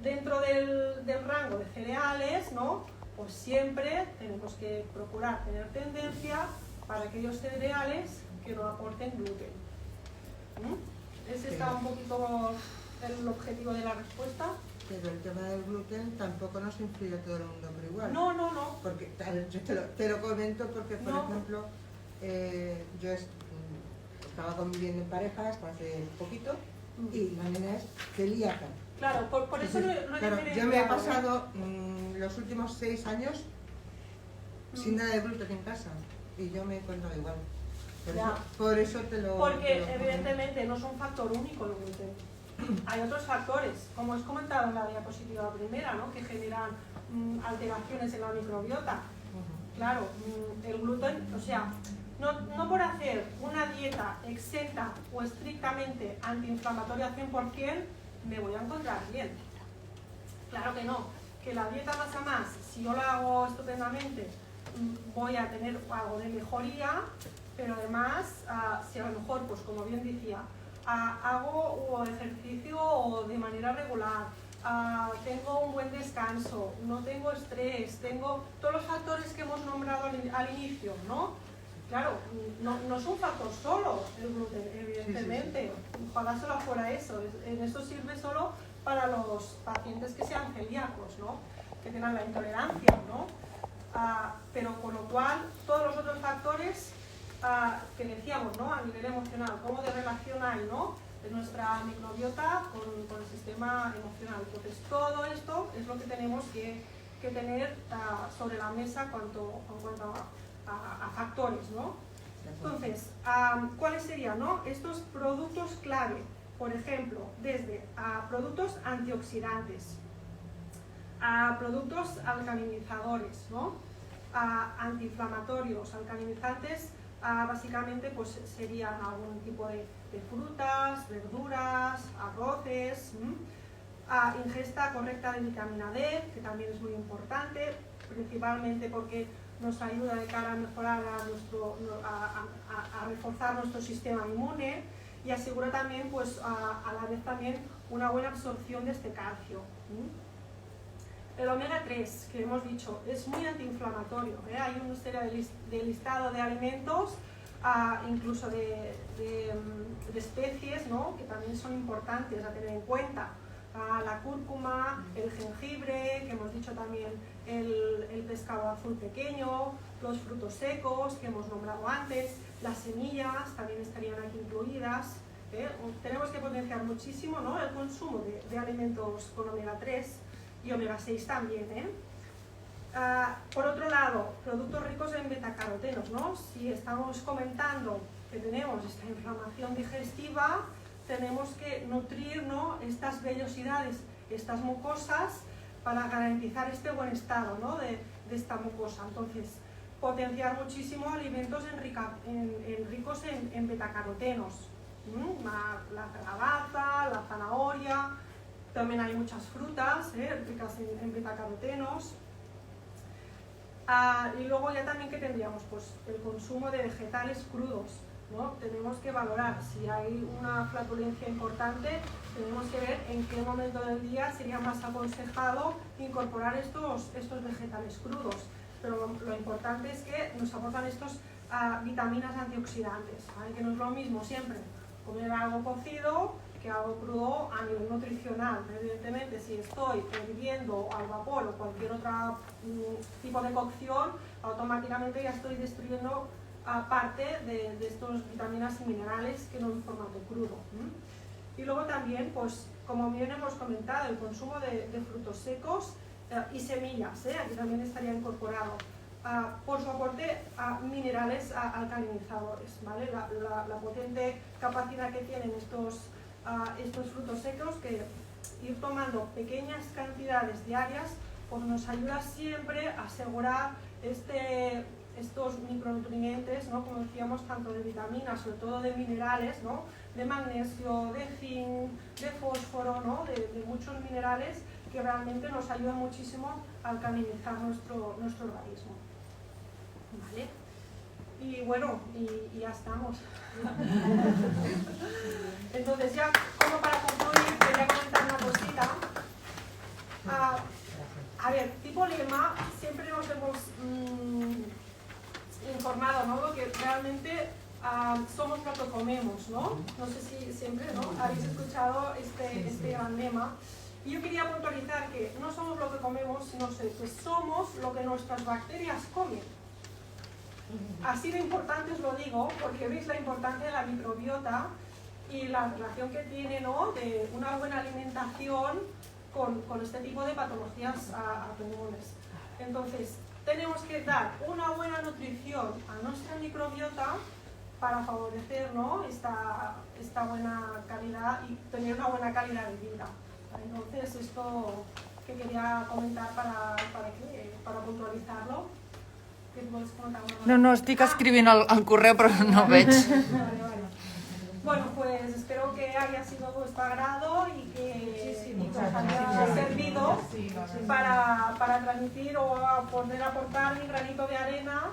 dentro del rango de cereales, ¿no?, pues siempre tenemos que procurar tener tendencia para aquellos cereales que no aporten gluten. Ese está un poquito el objetivo de la respuesta. Pero el tema del gluten tampoco nos influye a todo el mundo por igual. No. Porque yo te lo comento porque, por ejemplo, yo estaba conviviendo en pareja hasta hace poquito y la nena es celíaca. Claro, por eso lo he Claro, diferenciado. yo me he pasado los últimos 6 años sin nada de gluten en casa y yo me he encontrado igual. Por eso te lo... Porque evidentemente no es un factor único el gluten. Hay otros factores, como os comentado en la diapositiva primera, ¿no? Que generan alteraciones en la microbiota. Claro, el gluten, o sea, no por hacer una dieta exenta o estrictamente antiinflamatoria al 100% me voy a encontrar bien. Claro que no, que la dieta más a más, si yo la hago estupendamente, voy a tener algo de mejoría, pero además, si a lo mejor, pues como bien decía, hago ejercicio o de manera regular, tengo un buen descanso, no tengo estrés, tengo todos los factores que hemos nombrado al inicio, ¿no? Claro, no es un factor solo el gluten, evidentemente, ojalá solo fuera eso, en eso sirve solo para los pacientes que sean celíacos, ¿no? Que tengan la intolerancia, ¿no? Pero con lo cual, todos los otros factores que decíamos, ¿no? A nivel emocional, cómo de relación hay, ¿no? De nuestra microbiota con el sistema emocional. Entonces, todo esto es lo que tenemos que tener sobre la mesa en cuanto a factores, ¿no? Entonces, ¿cuáles serían, no? Estos productos clave? Por ejemplo, desde productos antioxidantes, productos alcalinizadores, ¿no? Antiinflamatorios, alcalinizantes, básicamente pues serían algún tipo de frutas, verduras, arroces, ingesta correcta de vitamina D, que también es muy importante, principalmente porque nos ayuda de cara a mejorar a reforzar nuestro sistema inmune y asegura también, pues, a la vez también una buena absorción de este calcio. El omega 3, que hemos dicho, es muy antiinflamatorio, ¿eh? Hay una serie de listado de alimentos, incluso de especies, ¿no? Que también son importantes a tener en cuenta. La cúrcuma, el jengibre, que hemos dicho también, el pescado azul pequeño, los frutos secos que hemos nombrado antes, las semillas también estarían aquí incluidas. Tenemos que potenciar muchísimo, ¿no? El consumo de alimentos con omega 3 y omega 6 también, por otro lado, productos ricos en betacarotenos, ¿no? Si estamos comentando que tenemos esta inflamación digestiva, tenemos que nutrir, ¿no? Estas vellosidades, estas mucosas, para garantizar este buen estado, ¿no? de esta mucosa. Entonces, potenciar muchísimo alimentos ricos en betacarotenos, la calabaza, la zanahoria, también hay muchas frutas ricas en betacarotenos. Y luego ya también que tendríamos pues, el consumo de vegetales crudos, ¿no? Tenemos que valorar si hay una flatulencia importante, tenemos que ver en qué momento del día sería más aconsejado incorporar estos vegetales crudos. Pero lo importante es que nos aportan estos vitaminas antioxidantes, ¿vale? Que no es lo mismo siempre comer algo cocido que algo crudo a nivel nutricional. Evidentemente, si estoy hirviendo al vapor o cualquier otro tipo de cocción, automáticamente ya estoy destruyendo parte de estas vitaminas y minerales que no en formato crudo. Y luego también, pues, como bien hemos comentado, el consumo de frutos secos y semillas, aquí también estaría incorporado, por su aporte a minerales alcalinizadores, ¿vale? La potente capacidad que tienen estos frutos secos, que ir tomando pequeñas cantidades diarias pues nos ayuda siempre a asegurar estos micronutrientes, ¿no? Como decíamos, tanto de vitaminas, sobre todo de minerales, ¿no? De magnesio, de zinc, de fósforo, ¿no? de muchos minerales que realmente nos ayudan muchísimo a alcalinizar nuestro organismo. ¿Vale? Y bueno, y ya estamos. Entonces ya, como para concluir, quería comentar una cosita. A ver, tipo lema, siempre nos hemos informado, ¿no? Que realmente somos lo que comemos, ¿no? No sé si siempre, ¿no? Habéis escuchado este gran lema. Y yo quería puntualizar que no somos lo que comemos, sino que somos lo que nuestras bacterias comen. Así de importante os lo digo, porque veis la importancia de la microbiota y la relación que tiene, ¿no?, de una buena alimentación con este tipo de patologías autoinmunes. Entonces, tenemos que dar una buena nutrición a nuestra microbiota para favorecer, ¿no?, esta buena calidad y tener una buena calidad de vida. Entonces, esto que quería comentar para puntualitzar-lo. No, estic escrivint el correu però no veig. Vale. Bueno, pues espero que haya sido de vuestro agrado y que os haya servido para transmitir o poder aportar mi granito de arena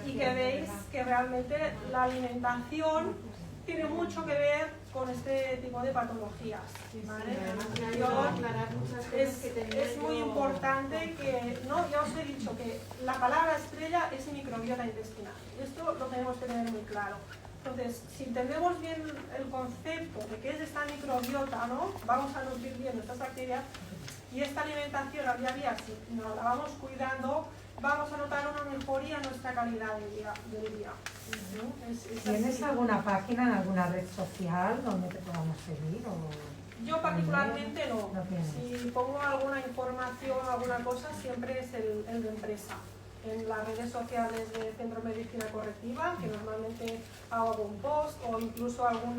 y que veis que realmente la alimentación tiene mucho que ver con este tipo de patologías, ¿vale? Es muy importante que, ¿no? Ya os he dicho que la palabra estrella es microbiota intestinal. Esto lo tenemos que tener muy claro. Entonces, si entendemos bien el concepto de qué es esta microbiota, ¿no?, vamos a nutrir bien nuestras bacterias y esta alimentación al día a día, si nos la vamos cuidando, vamos a notar una mejoría en nuestra calidad del día. ¿Tienes alguna página en alguna red social donde te podamos seguir? Yo particularmente no. No tienes. Si pongo alguna información o alguna cosa, siempre es el de empresa. En las redes sociales del Centro de Medicina Correctiva, que normalmente hago algún post o incluso algún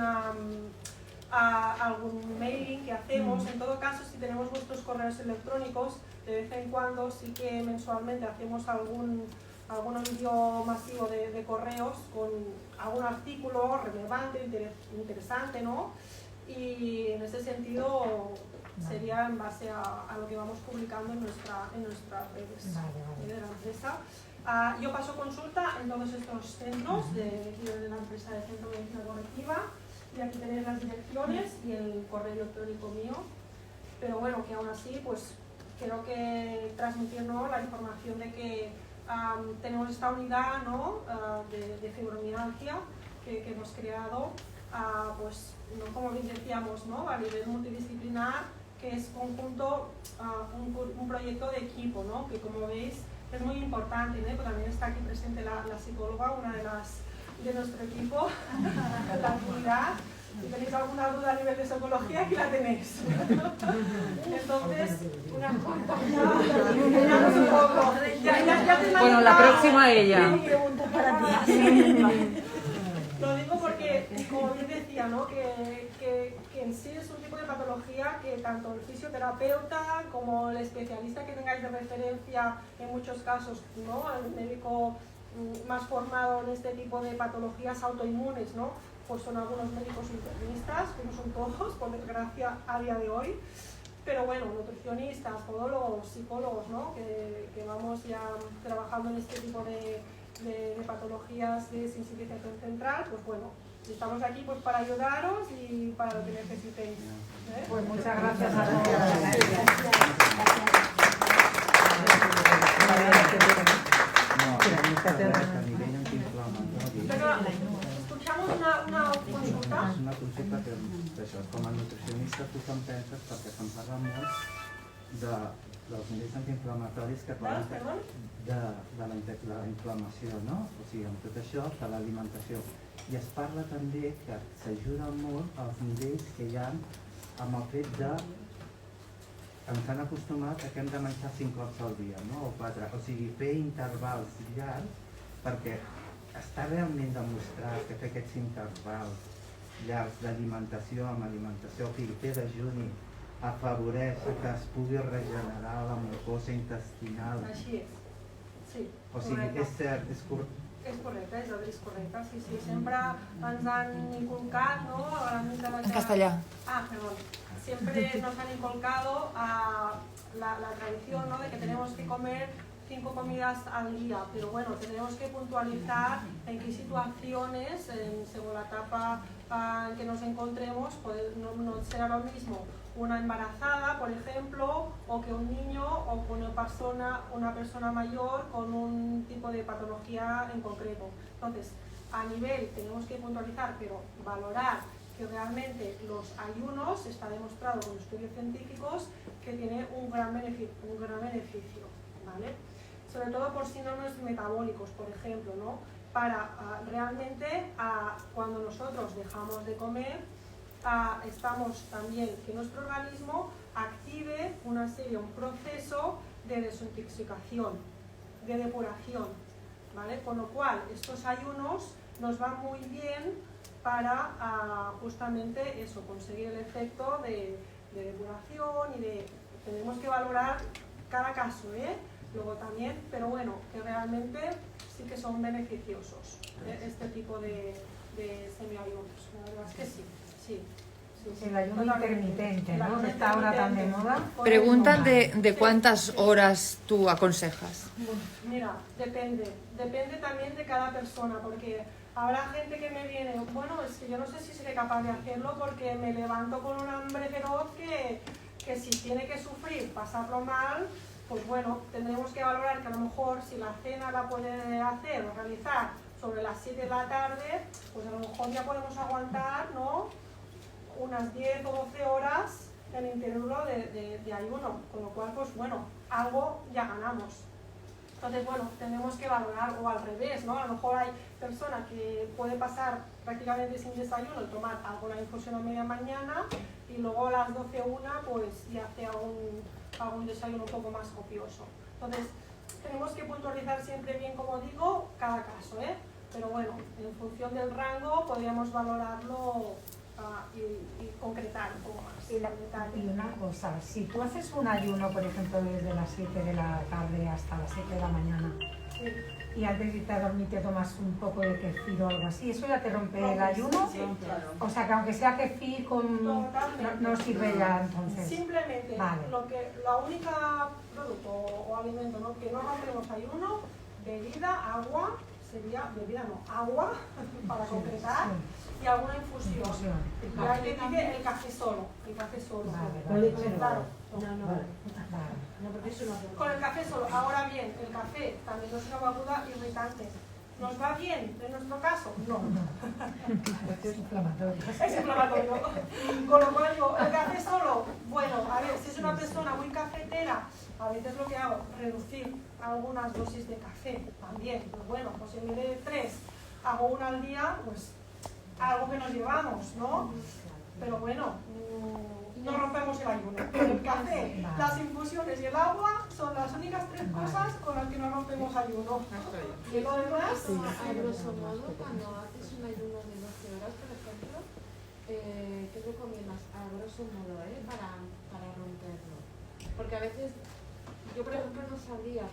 mailing que hacemos. En todo caso, si tenemos vuestros correos electrónicos, de vez en cuando sí que mensualmente hacemos algún envío masivo de correos con algún artículo relevante, interesante, ¿no? Y en ese sentido sería en base a lo que vamos publicando en nuestras redes de la empresa. Yo paso consulta en todos estos centros de la empresa de Centro de Medicina Correctiva y aquí tenéis las direcciones y el correo electrónico mío, pero bueno, que aún así pues quiero que transmitirnos la información de que tenemos esta unidad, ¿no?, de fibromialgia que hemos creado, pues no, como bien decíamos, ¿no?, a nivel multidisciplinar, que es conjunto, un proyecto de equipo, ¿no?, que como veis es muy importante, ¿no? También está aquí presente la psicóloga, una de nuestro equipo, de la actividad. Si tenéis alguna duda a nivel de psicología, aquí la tenéis. Entonces, Bueno, la próxima ella. Lo digo porque, como bien decía, ¿no?, que en sí es un tipo de patología que tanto el fisioterapeuta como el especialista que tengáis de referencia, en muchos casos, ¿no?, el médico más formado en este tipo de patologías autoinmunes, ¿no?, pues son algunos médicos internistas, que no son todos, por desgracia, a día de hoy. Pero bueno, nutricionistas, podólogos, psicólogos, ¿no?, que vamos ya trabajando en este tipo de patologías de sensibilización central, pues bueno, estamos aquí pues para ayudaros y para lo que necesitéis. Pues muchas gracias a todos. Escuchamos una consulta. És una consulta que, això, com a nutricionista, tu te'n penses, perquè se'n parla molt dels nivells antiinflamatoris que poden de la inflamació, no? O sigui, amb tot això, de l'alimentació. I es parla també que s'ajuda molt als nivells que hi ha amb el fet de... Ens han acostumat a que hem de menjar 5 cops al dia, no? O 4. O sigui, fer intervals llargs, perquè està realment demostrat que fer aquests intervals llargs d'alimentació amb alimentació, o sigui, fer dejuni, afavoreix que es pugui regenerar la mucosa intestinal. Així és, sí. O sigui, és cert, és correcte. És correcte, és correcte, sí, sí. Sempre ens han inculcat, ¿no? En castellà. Perdón. Siempre nos han inculcado la tradición, ¿no?, de que tenemos que comer 5 comidas al día, pero bueno, tenemos que puntualizar en qué situaciones, según la etapa en que nos encontremos, pues no será lo mismo una embarazada, por ejemplo, o que un niño o una persona mayor con un tipo de patología en concreto. Entonces, a nivel tenemos que puntualizar, pero valorar que realmente los ayunos, está demostrado con estudios científicos, que tiene un gran beneficio, ¿vale? sobre todo por síndromes metabólicos, por ejemplo, ¿no? Para realmente cuando nosotros dejamos de comer, estamos también que nuestro organismo active un proceso de desintoxicación, de depuración, ¿vale? Con lo cual estos ayunos nos van muy bien para justamente eso, conseguir el efecto de depuración tenemos que valorar cada caso, luego también, pero bueno, que realmente sí que son beneficiosos este tipo de semiayunos. La verdad es que sí. El ayuno intermitente, ¿no? Que está ahora tan de moda. Preguntan de cuántas horas tú aconsejas. Mira, depende también de cada persona, porque habrá gente que me viene, bueno, es que yo no sé si seré capaz de hacerlo porque me levanto con un hambre feroz que si tiene que sufrir, pasarlo mal, pues bueno, tendremos que valorar que a lo mejor si la cena la puede hacer o realizar sobre las 7 de la tarde, pues a lo mejor ya podemos aguantar, ¿no?, unas 10 o 12 horas en el interior de ayuno, con lo cual, pues bueno, algo ya ganamos. Entonces, bueno, tenemos que valorar, o al revés, ¿no? A lo mejor hay personas que puede pasar prácticamente sin desayuno y tomar alguna infusión a media mañana y luego a las 12 o 1, pues ya hace algún desayuno un poco más copioso. Entonces, tenemos que puntualizar siempre bien, como digo, cada caso, Pero bueno, en función del rango podríamos valorarlo y concretar un poco más. Y una cosa, si tú haces un ayuno, por ejemplo, desde las 7 de la tarde hasta las 7 de la mañana, sí, y antes de irte a dormir te tomas un poco de kefir o algo así, ¿eso ya te rompe el ayuno? Sí, claro. O sea, que aunque sea kefir no sirve ya entonces. Simplemente, vale. la única producto o alimento, ¿no?, que no rompemos ayuno, bebida, agua, sería bebida no, agua, para concretar, y alguna infusión. Y hay que decir el café solo, Vale. Claro. No, porque eso no. Con el café solo. Ahora bien, el café también no es una bebida irritante. ¿Nos va bien en nuestro caso? No. Es inflamatorio. Es inflamatorio. Con lo cual digo, el café solo, bueno, a ver, si es una persona muy cafetera, a veces lo que hago, reducir algunas dosis de café también. Pues bueno, pues en vez de 3, hago una al día, pues algo que nos llevamos, ¿no? Pero bueno, no rompemos el ayuno. El café, las infusiones y el agua son las únicas 3 cosas con las que no rompemos ayuno. Y lo demás, a grosso modo, cuando haces un ayuno de 12 horas, por ejemplo, ¿qué recomiendas? A grosso modo, para romperlo. Porque a veces, yo por ejemplo no sabría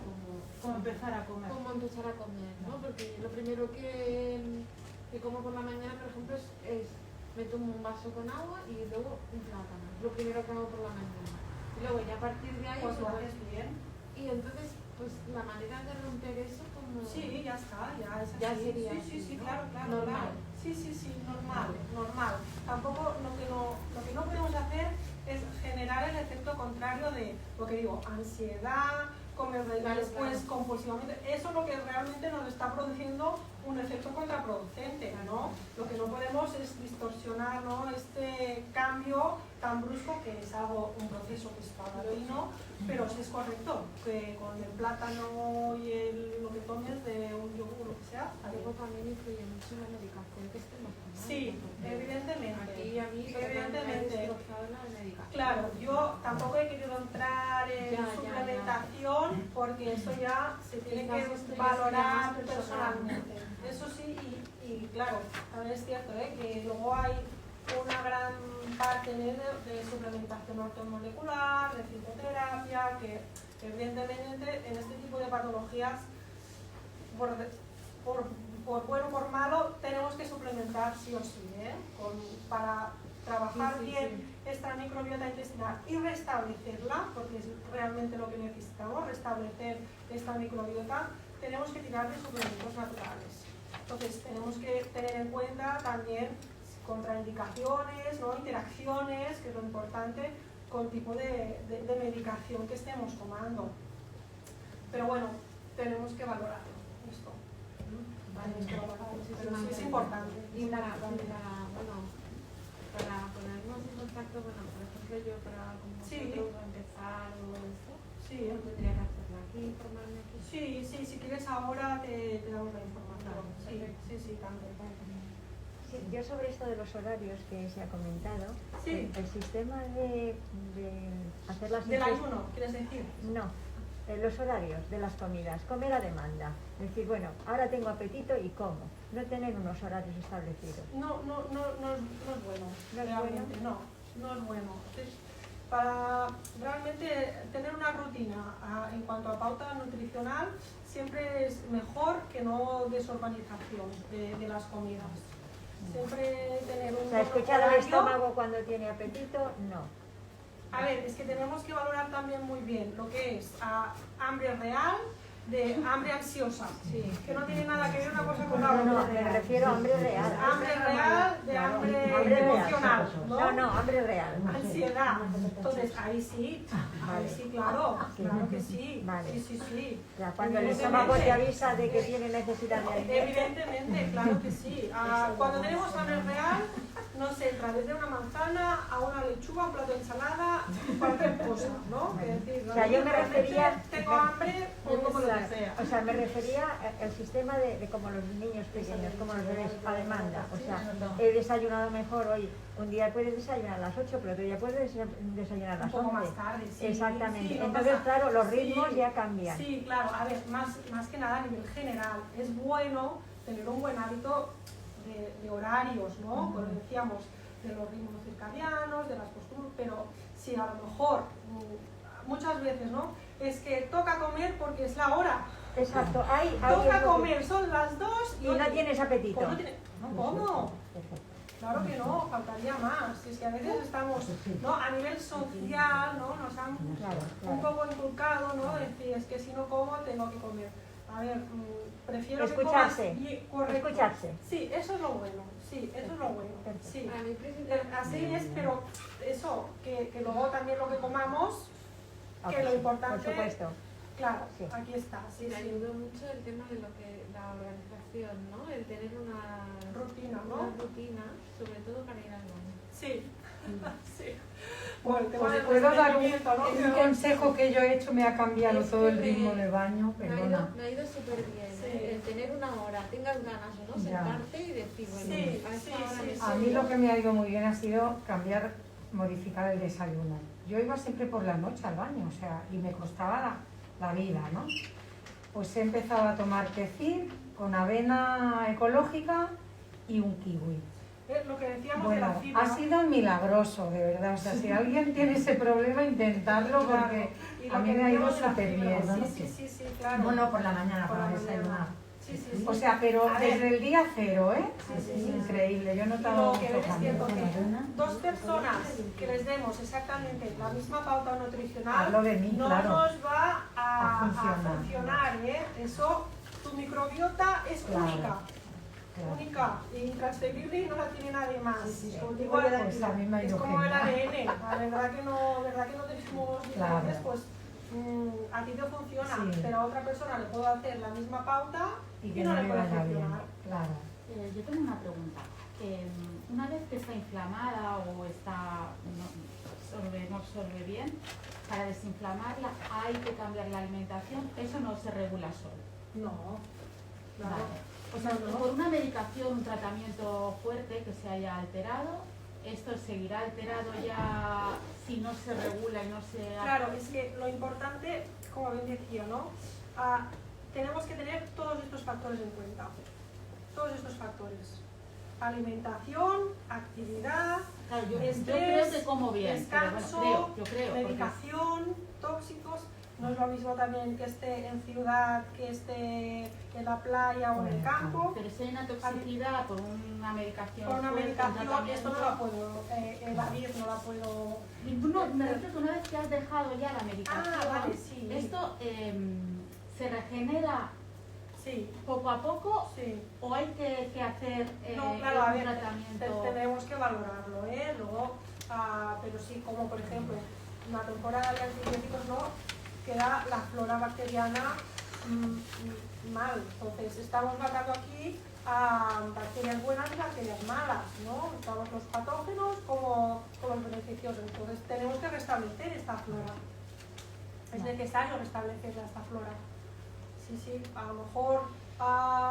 cómo empezar a comer, ¿no? Porque lo primero que como por la mañana, por ejemplo, es me tomo un vaso con agua y luego un plátano. Lo primero que hago por la mañana. Y luego ya a partir de ahí... pues lo haces bien. Y entonces, pues la manera de romper eso como... Sí, ya está, ya es así. Ya sería sí, así, ¿no? claro. Normal. Sí, normal. Tampoco lo que no podemos hacer es generar el efecto contrario de lo que digo, ansiedad, comer después compulsivamente. Eso es lo que realmente nos está produciendo un efecto contraproducente, ¿no? Lo que no podemos es distorsionar, ¿no?, este cambio tan brusco, que es un proceso que es paulatino, pero sí es correcto que con el plátano y lo que tomes de un yogur o lo que sea. Luego también influye mucho la medicación que estemos tomando. Sí, evidentemente. Aquí a mí evidentemente. la medicación. Claro, yo tampoco he querido entrar en suplementación porque eso ya se tiene que valorar personalmente. Eso sí, y claro, también es cierto que luego hay una gran parte de suplementación ortomolecular, de fitoterapia, que evidentemente en este tipo de patologías, por bueno o por malo, tenemos que suplementar sí o sí, para trabajar bien esta microbiota intestinal y restablecerla, porque es realmente lo que necesitamos, restablecer esta microbiota. Tenemos que tirar de suplementos naturales. Entonces tenemos que tener en cuenta también contraindicaciones, ¿no?, interacciones, que es lo importante, con el tipo de medicación que estemos tomando. Pero bueno, tenemos que valorarlo esto. Tenemos que valorarlo, pero sí es importante. Y para ponernos en contacto, bueno, por ejemplo yo para empezar o esto, sí, tendría que hacerla aquí. aquí, informarme aquí. Sí, sí, si quieres ahora te damos la información. Sí, también. Sí, yo sobre esto de los horarios que se ha comentado, Sí. el sistema de hacer las ¿Del ayuno, quieres decir? No, los horarios de las comidas, comer a demanda. Es decir, bueno, ahora tengo apetito y como. No tener unos horarios establecidos. No es bueno. ¿No es realmente, no es bueno. Para realmente tener una rutina en cuanto a pauta nutricional, siempre es mejor que no desorganización de las comidas. Siempre tener un... O sea, escuchar al estómago cuando tiene apetito, no. A ver, es que tenemos que valorar también muy bien lo que es hambre real de hambre ansiosa, que no tiene nada que ver una cosa con la otra. No, me refiero a hambre real. Hambre real de hambre emocional, ¿no? No, hambre real. Ansiedad. Entonces, ahí sí, claro que sí. Vale. Sí. Ya, cuando el estómago te avisa de que tiene necesidad de alimento. Evidentemente, claro que sí. Cuando tenemos hambre real, nos entra desde una manzana a una lechuga, un plato de ensalada, cualquier cosa, ¿no? Es decir, o sea, yo me refería... Tengo hambre, pues como lo que sea. O sea, me refería al sistema de como los niños pequeños, como los bebés, a demanda. O sea, he desayunado mejor hoy. Un día puedes desayunar a las 8, pero otro día puedes desayunar a las 11. Un poco más tarde, sí. Exactamente. Sí, no entonces, pasa. claro, los ritmos Sí, ya cambian. Sí, claro. A ver, más que nada a nivel general, es bueno tener un buen hábito de horarios, ¿no? Como decíamos, de los ritmos circadianos, de las posturas, pero si a lo mejor, muchas veces, ¿no? Es que toca comer porque es la hora. Exacto. Toca comer, son las 2 y no tienes apetito. ¿Cómo? Claro que no, faltaría más. Es que a veces estamos, ¿no? A nivel social, ¿no? Nos han un poco inculcado, ¿no? Decir, es que si no como, tengo que comer. A ver, prefiero escucharse. que comas bien, correcto. Escucharse. Sí, eso es lo bueno. Sí, eso es lo bueno. Sí. Así es, pero eso, que luego también lo que comamos, que lo importante... Por supuesto. Claro, aquí está. Sí, me ayudó mucho el tema de lo que la organización, ¿no? El tener una rutina, ¿no? Una rutina, sobre todo para ir al baño. Sí. Sí. Bueno, Pues puedo dar un consejo que yo he hecho, me ha cambiado todo el ritmo de baño, perdona. Me ha ido súper bien, el tener una hora, tengas ganas o no, sentarte y decir, bueno, a mí lo que me ha ido muy bien ha sido modificar el desayuno. Yo iba siempre por la noche al baño, o sea, y me costaba la vida, ¿no? Pues he empezado a tomar kefir con avena ecológica y un kiwi. Lo que decíamos bueno, de la fibra. Ha sido milagroso, de verdad. O sea, si alguien tiene ese problema, intentarlo porque a mí me ha ido súper bien. Sí, claro. Bueno, por la mañana, para desayunar. Sí. O sea, pero desde el día cero, ¿eh? Increíble, yo he notado lo que mucho es cambio. cierto que dos personas que les demos exactamente la misma pauta nutricional Hablo de mí, no claro. nos va a funcionar, ¿eh? Eso, tu microbiota es única. Única, intransferible y no la tiene nadie más. Igual, pues a mí me ha es ido como el genial. ADN, la verdad que no tenemos diferencias, pues a ti te funciona, pero a otra persona le puedo hacer la misma pauta y no le puede funcionar. Claro. Yo tengo una pregunta. Una vez que está inflamada o está no absorbe bien, para desinflamarla hay que cambiar la alimentación, eso no se regula solo. No, claro. Vale. O sea, por una medicación, un tratamiento fuerte que se haya alterado, ¿esto seguirá alterado ya si no se regula y no se hace? Claro, es que lo importante, como bien decía, ¿no? Tenemos que tener todos estos factores en cuenta. Todos estos factores. Alimentación, actividad, claro, yo estrés, creo que como bien, descanso, pero bueno, yo creo, medicación, tóxicos. No es lo mismo también que esté en ciudad, que esté en la playa o en el campo. Pero si hay una toxicidad por una medicación. Por una medicación, esto no la puedo evadir, no la puedo... Me refiero que una vez que has dejado ya la medicación, vale, sí. esto se regenera poco a poco o hay que hacer no, claro, a ver, tratamiento. Tenemos que valorarlo, luego, pero sí, como por ejemplo, una temporada de antibióticos no queda la flora bacteriana mal. Entonces estamos matando aquí a bacterias buenas y bacterias malas, ¿no? Estamos los patógenos como los beneficiosos. Entonces tenemos que restablecer esta flora. es necesario restablecer esta flora. Sí, sí, a lo mejor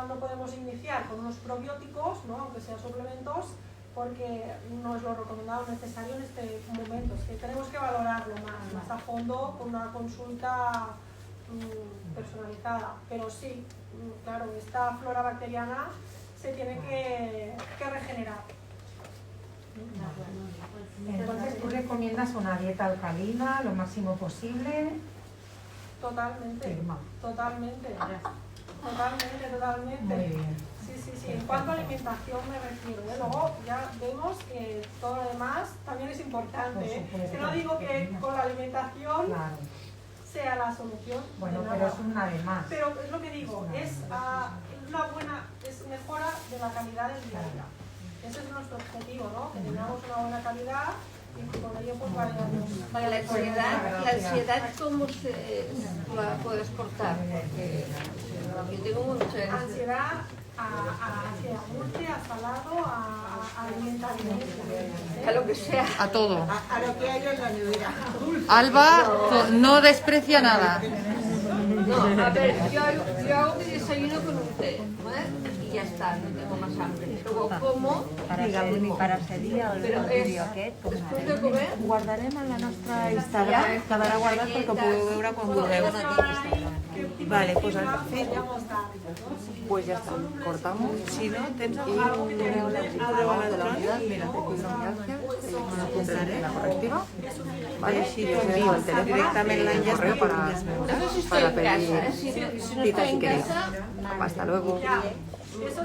no podemos iniciar con unos probióticos, ¿no? Aunque sean suplementos, porque no es lo recomendado necesario en este momento. Es que tenemos que valorarlo más a fondo con una consulta personalizada. Pero sí, claro, esta flora bacteriana se tiene que regenerar. Entonces, ¿tú recomiendas una dieta alcalina lo máximo posible? Totalmente, totalmente. Muy bien. Sí. En cuanto a alimentación me refiero, luego ya vemos que todo lo demás también es importante. Que no digo que con la alimentación sea la solución. Bueno, pero es una de más. Pero es lo que digo, es mejora de la calidad del día a día. Ese es nuestro objetivo, ¿no? Que tengamos una buena calidad y que con ello pues vayamos. La ansiedad, ¿cómo la puedes cortar? Porque yo tengo mucha ansiedad hacia dulce, a salado, a alimentación. A lo que sea. A todo. A lo que haya en la nevera. Alba no desprecia nada. No, a ver, yo hago mi desayuno con un té, y ya está, no tengo más hambre. Luego como... Para ser dia el vídeo aquest, com després de comer, guardarem a la nostra Instagram, quedarà guardat perquè ho podeu veure quan vulgueu. Vale, pues al fet, Pues ya está, cortamos. Si no, tens un de la unidad, mira, de fibromialgia, me lo apuntaré en la correctiva. Vale, si yo envío el teléfono directamente en correo para pedir cita si queréis. Hasta luego. Eso